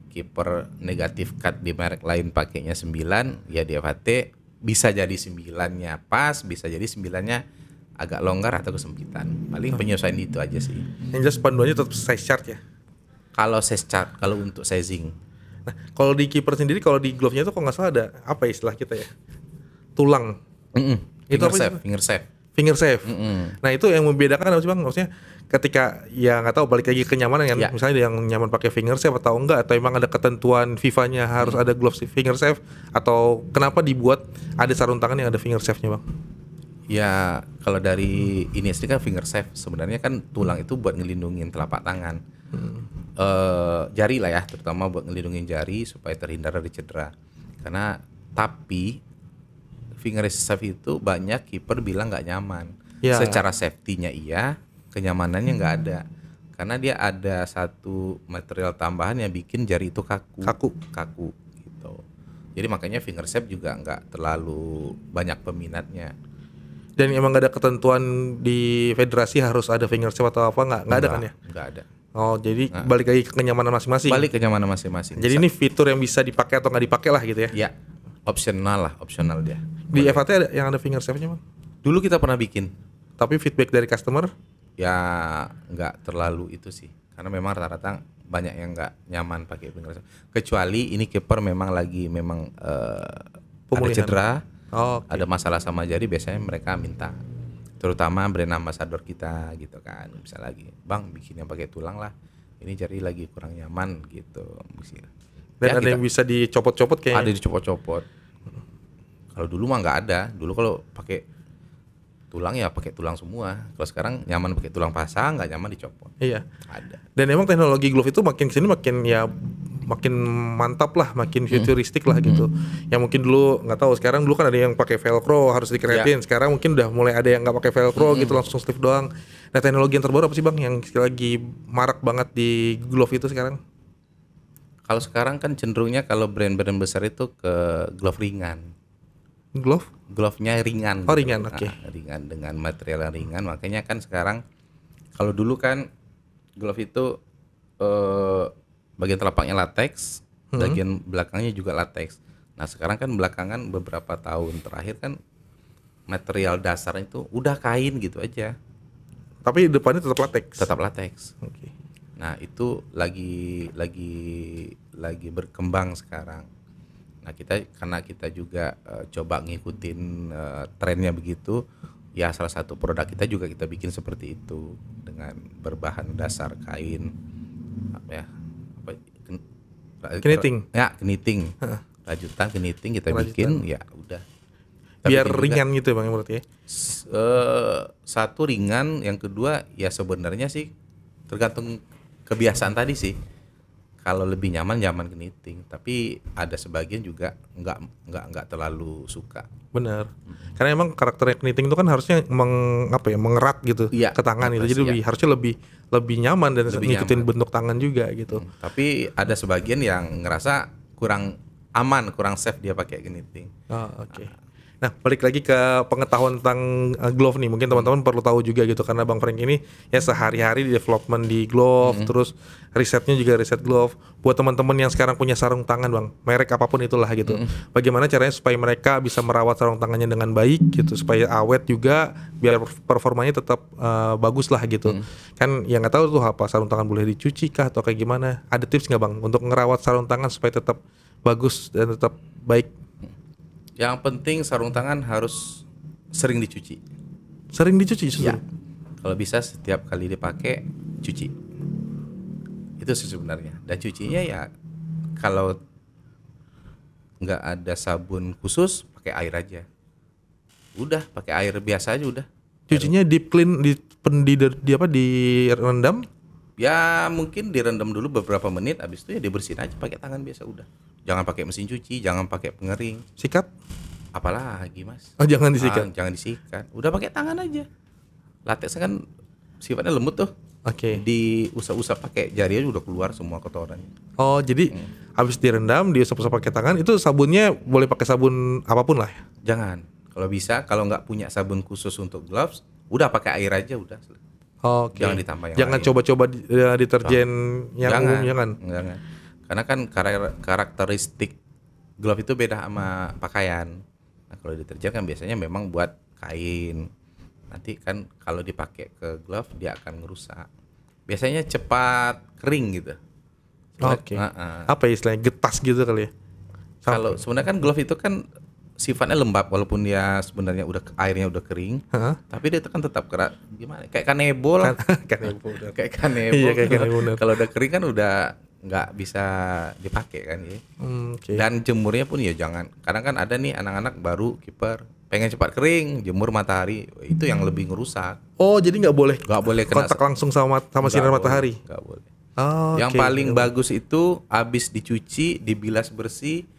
[SPEAKER 1] kiper negatif cut di merek lain pakainya 9, ya di FAT bisa jadi 9-nya pas, bisa jadi 9-nya agak longgar atau kesempitan. Paling penyesuaian itu aja sih.
[SPEAKER 2] Yang jelas panduannya tetap size chart ya.
[SPEAKER 1] Kalau size chart, kalau untuk sizing.
[SPEAKER 2] Nah, kalau di kiper sendiri, kalau di glove-nya itu kalau nggak salah ada apa ya istilah kita ya? Tulang. Itu
[SPEAKER 1] Finger
[SPEAKER 2] apa
[SPEAKER 1] save,
[SPEAKER 2] itu?
[SPEAKER 1] finger save.
[SPEAKER 2] Finger save. Nah itu yang membedakan apa sih Bang? Maksudnya ketika ya nggak tahu balik lagi kenyamanan kan,
[SPEAKER 1] Ya.
[SPEAKER 2] misalnya ada yang nyaman pakai finger save atau enggak, atau emang ada ketentuan FIFA-nya harus ada glove finger save, atau kenapa dibuat ada sarung tangan yang ada finger save-nya Bang?
[SPEAKER 1] Ya kalau dari ini kan finger save sebenarnya kan tulang itu buat ngelindungin telapak tangan. Jari lah ya, terutama buat ngelindungin jari supaya terhindar dari cedera. Karena tapi finger save itu banyak kiper bilang nggak nyaman.
[SPEAKER 2] Ya.
[SPEAKER 1] Secara safety-nya iya, kenyamanannya nggak ada. Karena dia ada satu material tambahan yang bikin jari itu kaku gitu. Jadi makanya finger save juga nggak terlalu banyak peminatnya.
[SPEAKER 2] Dan emang nggak ada ketentuan di federasi harus ada finger save atau apa, nggak ada kan ya?
[SPEAKER 1] Nggak ada.
[SPEAKER 2] Oh jadi balik lagi ke kenyamanan masing-masing.
[SPEAKER 1] Balik kenyamanan masing-masing.
[SPEAKER 2] Jadi ini fitur yang bisa dipakai atau nggak dipakai lah gitu ya?
[SPEAKER 1] Ya, opsional dia.
[SPEAKER 2] Di FAT ada yang ada finger save-nya Bang?
[SPEAKER 1] Dulu kita pernah bikin,
[SPEAKER 2] Tapi feedback dari customer?
[SPEAKER 1] ya nggak terlalu itu sih, karena memang rata-rata banyak yang nggak nyaman pakai finger save. Kecuali ini kiper memang ada
[SPEAKER 2] Pemulihan.
[SPEAKER 1] cedera,
[SPEAKER 2] Oke.
[SPEAKER 1] ada masalah sama jari, biasanya mereka minta. Terutama brand ambassador kita gitu kan, bisa lagi, Bang bikin yang pakai tulang lah. Ini jari lagi kurang nyaman gitu.
[SPEAKER 2] Dan
[SPEAKER 1] Ya,
[SPEAKER 2] ada yang bisa dicopot-copot kayaknya?
[SPEAKER 1] ada dicopot-copot. Kalau dulu mah nggak ada. Dulu kalau pakai tulang ya pakai tulang semua. Kalau sekarang nyaman pakai tulang pasang, nggak nyaman dicopot.
[SPEAKER 2] Iya.
[SPEAKER 1] Ada.
[SPEAKER 2] Dan emang teknologi glove itu makin kesini makin mantap lah, makin futuristik lah gitu. Yang mungkin dulu nggak tahu, sekarang dulu kan ada yang pakai velcro harus dikeretin. Sekarang mungkin udah mulai ada yang nggak pakai velcro gitu, langsung sleeve doang. Nah teknologi yang terbaru apa sih Bang yang lagi marak banget di glove itu sekarang?
[SPEAKER 1] Kalau sekarang kan cenderungnya kalau brand-brand besar itu ke glove ringan.
[SPEAKER 2] Glove?
[SPEAKER 1] Glove-nya ringan.
[SPEAKER 2] Oh,
[SPEAKER 1] gitu.
[SPEAKER 2] ringan, oke.
[SPEAKER 1] Ringan dengan material yang ringan. Makanya kan sekarang kalau dulu kan glove itu bagian telapaknya latex, bagian belakangnya juga latex. Nah sekarang kan belakangan beberapa tahun terakhir kan material dasarnya itu udah kain gitu aja,
[SPEAKER 2] Tapi depannya tetap latex.
[SPEAKER 1] tetap latex.
[SPEAKER 2] Oke.
[SPEAKER 1] Nah itu lagi berkembang sekarang. Nah karena kita juga coba ngikutin trennya begitu, ya salah satu produk kita juga kita bikin seperti itu dengan berbahan dasar kain,
[SPEAKER 2] Keniting.
[SPEAKER 1] Ya keniting, rajutan keniting kita bikin, ya udah. Kita
[SPEAKER 2] Biar
[SPEAKER 1] bikin juga,
[SPEAKER 2] ringan gitu ya Bang berarti ya?
[SPEAKER 1] satu ringan, yang kedua ya sebenarnya sih tergantung kebiasaan tadi sih. Kalau lebih nyaman keniting, tapi ada sebagian juga nggak terlalu suka.
[SPEAKER 2] Benar. Karena emang karakternya keniting itu kan harusnya mengerat gitu
[SPEAKER 1] Iya,
[SPEAKER 2] ke tangan itu. Jadi
[SPEAKER 1] iya.
[SPEAKER 2] harusnya lebih nyaman dan
[SPEAKER 1] Lebih
[SPEAKER 2] ngikutin
[SPEAKER 1] nyaman.
[SPEAKER 2] bentuk tangan juga gitu.
[SPEAKER 1] Tapi ada sebagian yang ngerasa kurang aman, kurang safe dia pakai keniting.
[SPEAKER 2] Oh, oke. Nah, balik lagi ke pengetahuan tentang glove nih. Mungkin teman-teman perlu tahu juga gitu karena Bang Frank ini ya sehari-hari di development di glove, terus risetnya juga riset glove. Buat teman-teman yang sekarang punya sarung tangan, Bang, merek apapun itulah gitu. Bagaimana caranya supaya mereka bisa merawat sarung tangannya dengan baik gitu, supaya awet juga, biar performanya tetap bagus lah gitu. Kan yang nggak tahu tuh apa sarung tangan boleh dicuci kah atau kayak gimana? Ada tips nggak, Bang, untuk ngerawat sarung tangan supaya tetap bagus dan tetap baik?
[SPEAKER 1] Yang penting sarung tangan harus sering dicuci.
[SPEAKER 2] Sering dicuci justru?
[SPEAKER 1] Ya. Kalau bisa setiap kali dipakai cuci. Itu sih sebenarnya. Dan cucinya ya kalau nggak ada sabun khusus pakai air aja. Udah pakai air biasa aja udah.
[SPEAKER 2] Cucinya deep clean direndam?
[SPEAKER 1] Ya mungkin direndam dulu beberapa menit, habis itu ya dibersihin aja pakai tangan biasa udah. Jangan pakai mesin cuci, jangan pakai pengering.
[SPEAKER 2] Sikat?
[SPEAKER 1] Apalagi mas?
[SPEAKER 2] Oh, jangan disikat.
[SPEAKER 1] Jangan disikat. Udah pakai tangan aja. Latex kan sifatnya lembut tuh.
[SPEAKER 2] Oke.
[SPEAKER 1] Diusap-usap pakai jari aja udah keluar semua kotorannya.
[SPEAKER 2] Oh, jadi habis direndam, diusap-usap pakai tangan, itu sabunnya boleh pakai sabun apapun lah ya?
[SPEAKER 1] Jangan. Kalau bisa, kalau nggak punya sabun khusus untuk gloves, udah pakai air aja udah.
[SPEAKER 2] Oke.
[SPEAKER 1] Jangan ditambah yang
[SPEAKER 2] Jangan
[SPEAKER 1] lain.
[SPEAKER 2] coba-coba deterjen yang umum, jangan.
[SPEAKER 1] Jangan. Karena kan karakteristik glove itu beda sama pakaian. Nah, kalau deterjen kan biasanya memang buat kain. Nanti kan kalau dipakai ke glove dia akan ngerusak. Biasanya cepat kering gitu.
[SPEAKER 2] Oke. Apa ya istilahnya, getas gitu kali ya?
[SPEAKER 1] Kalau sebenarnya kan glove itu kan sifatnya lembab walaupun dia sebenarnya airnya udah kering. Tapi dia kan tetap keras. Gimana? Kayak kanebo lah.
[SPEAKER 2] Kanebo.
[SPEAKER 1] Kayak kanebo.
[SPEAKER 2] Iya, kayak kanebo.
[SPEAKER 1] Kalau udah kering kan udah nggak bisa dipakai kan ya.
[SPEAKER 2] Okay.
[SPEAKER 1] Dan jemurnya pun ya jangan. Kadang kan ada nih anak-anak baru kiper pengen cepat kering, jemur matahari, itu yang lebih ngerusak.
[SPEAKER 2] Oh, jadi nggak boleh
[SPEAKER 1] kena
[SPEAKER 2] kontak langsung sama sinar matahari.
[SPEAKER 1] Nggak boleh.
[SPEAKER 2] Oh,
[SPEAKER 1] yang paling bagus itu habis dicuci, dibilas bersih,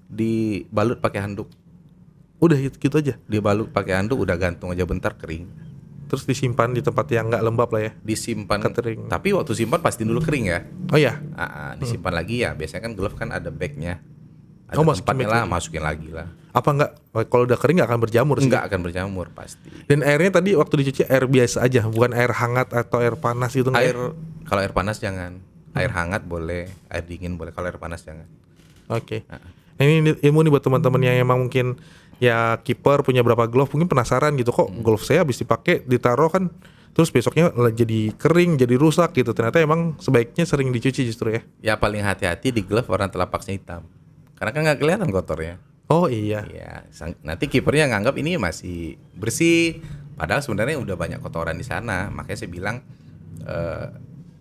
[SPEAKER 1] dibalut pakai handuk.
[SPEAKER 2] Udah gitu aja.
[SPEAKER 1] Dibalut pakai handuk, udah gantung aja bentar kering.
[SPEAKER 2] Terus disimpan di tempat yang nggak lembab lah ya.
[SPEAKER 1] Disimpan.
[SPEAKER 2] Kering.
[SPEAKER 1] Tapi waktu simpan pastiin dulu kering ya.
[SPEAKER 2] Oh ya.
[SPEAKER 1] Disimpan lagi ya. Biasanya kan glove kan ada bagnya. Ada
[SPEAKER 2] masukin
[SPEAKER 1] tempatnya lah, masukin lagi lah.
[SPEAKER 2] Apa enggak? Kalau udah kering nggak akan berjamur sih?
[SPEAKER 1] Nggak akan berjamur pasti.
[SPEAKER 2] Dan airnya tadi waktu dicuci air biasa aja, bukan air hangat atau air panas gitu nggak?
[SPEAKER 1] Kalau air panas jangan. Air hangat boleh, air dingin boleh. Kalau air panas jangan.
[SPEAKER 2] Oke. Ini ilmu nih buat teman-teman yang emang mungkin ya kiper punya berapa glove, mungkin penasaran gitu, kok glove saya habis dipakai ditaruh kan terus besoknya jadi kering, jadi rusak gitu. Ternyata emang sebaiknya sering dicuci justru ya.
[SPEAKER 1] Ya paling hati-hati di glove warna telapaknya hitam. Karena kan nggak kelihatan kotornya.
[SPEAKER 2] Oh iya.
[SPEAKER 1] Iya, nanti kipernya nganggap ini masih bersih, padahal sebenarnya udah banyak kotoran di sana. Makanya saya bilang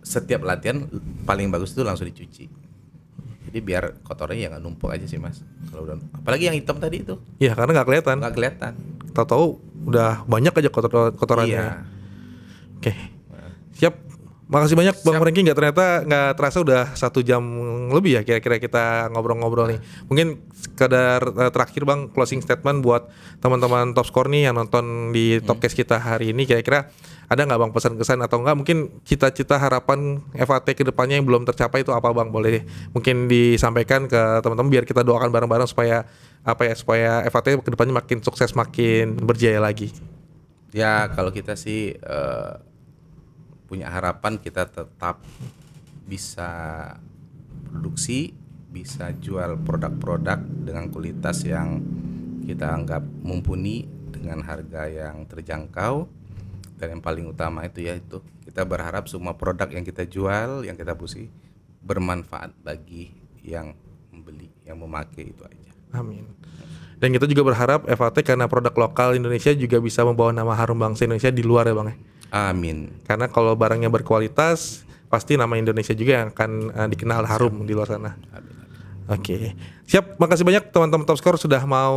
[SPEAKER 1] setiap latihan paling bagus itu langsung dicuci. Jadi biar kotornya ya nggak numpuk aja sih mas. Kalau udah, apalagi yang hitam tadi itu.
[SPEAKER 2] Iya, karena nggak kelihatan.
[SPEAKER 1] Nggak kelihatan.
[SPEAKER 2] Tahu-tahu udah banyak aja kotorannya.
[SPEAKER 1] Iya.
[SPEAKER 2] Oke. Siap. Makasih banyak Bang Franky, nggak terasa udah 1 jam lebih ya kira-kira kita ngobrol-ngobrol nih. Mungkin sekedar terakhir Bang, closing statement buat teman-teman Top Score nih yang nonton di Topcast kita hari ini, kira-kira ada nggak Bang pesan-kesan atau nggak mungkin cita-cita harapan FAT ke depannya yang belum tercapai itu apa Bang? Boleh mungkin disampaikan ke teman-teman biar kita doakan bareng-bareng supaya supaya FAT ke depannya makin sukses, makin berjaya lagi.
[SPEAKER 1] Ya kalau kita sih punya harapan kita tetap bisa produksi, bisa jual produk-produk dengan kualitas yang kita anggap mumpuni dengan harga yang terjangkau, dan yang paling utama itu yaitu kita berharap semua produk yang kita jual, yang kita produksi bermanfaat bagi yang membeli, yang memakai, itu aja.
[SPEAKER 2] Amin. Dan kita juga berharap FAT karena produk lokal Indonesia juga bisa membawa nama harum bangsa Indonesia di luar ya Bang ya.
[SPEAKER 1] Amin.
[SPEAKER 2] Karena kalau barangnya berkualitas, pasti nama Indonesia juga yang akan dikenal harum di luar sana.
[SPEAKER 1] Amin.
[SPEAKER 2] Oke. Siap, makasih banyak teman-teman Top Score sudah mau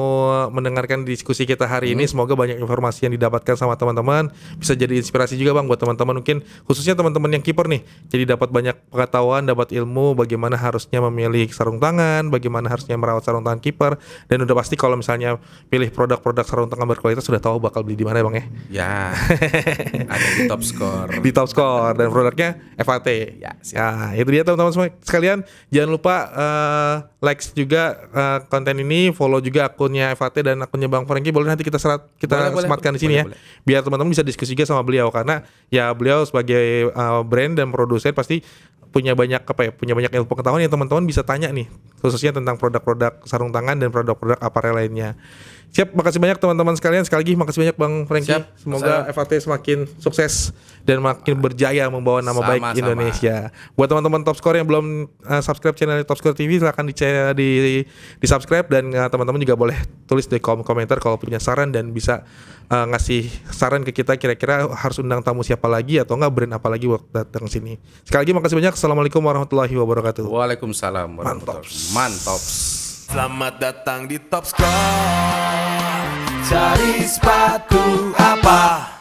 [SPEAKER 2] mendengarkan diskusi kita hari ini. Semoga banyak informasi yang didapatkan sama teman-teman, bisa jadi inspirasi juga Bang buat teman-teman, mungkin khususnya teman-teman yang kiper nih. Jadi dapat banyak pengetahuan, dapat ilmu bagaimana harusnya memilih sarung tangan, bagaimana harusnya merawat sarung tangan kiper, dan udah pasti kalau misalnya pilih produk-produk sarung tangan berkualitas sudah tahu bakal beli di mana Bang ya.
[SPEAKER 1] Ya. Ada di Top Score.
[SPEAKER 2] Di Top Score dan produknya FAT.
[SPEAKER 1] Ya, siap.
[SPEAKER 2] Ya, itu dia teman-teman semua sekalian. Jangan lupa likes juga konten ini, follow juga akunnya FAT dan akunnya Bang Franky. Boleh nanti kita sematkan di sini ya. Biar teman-teman bisa diskusi juga sama beliau karena ya beliau sebagai brand dan produsen pasti punya banyak ilmu pengetahuan yang teman-teman bisa tanya nih, khususnya tentang produk-produk sarung tangan dan produk-produk apparel lainnya. Siap, makasih banyak teman-teman sekalian. Sekali lagi makasih banyak Bang Franky. Semoga FAT semakin sukses dan makin berjaya membawa nama baik Indonesia. Buat teman-teman Top Score yang belum subscribe channel Top Score TV, silahkan di subscribe dan teman-teman juga boleh tulis di kolom komentar kalau punya saran dan bisa ngasih saran ke kita kira-kira harus undang tamu siapa lagi atau enggak, brand apa lagi buat datang sini. Sekali lagi makasih banyak. Assalamualaikum warahmatullahi wabarakatuh.
[SPEAKER 1] Waalaikumsalam warahmatullahi wabarakatuh. Mantap.
[SPEAKER 3] Selamat datang di Top Score. Cari sepatu apa?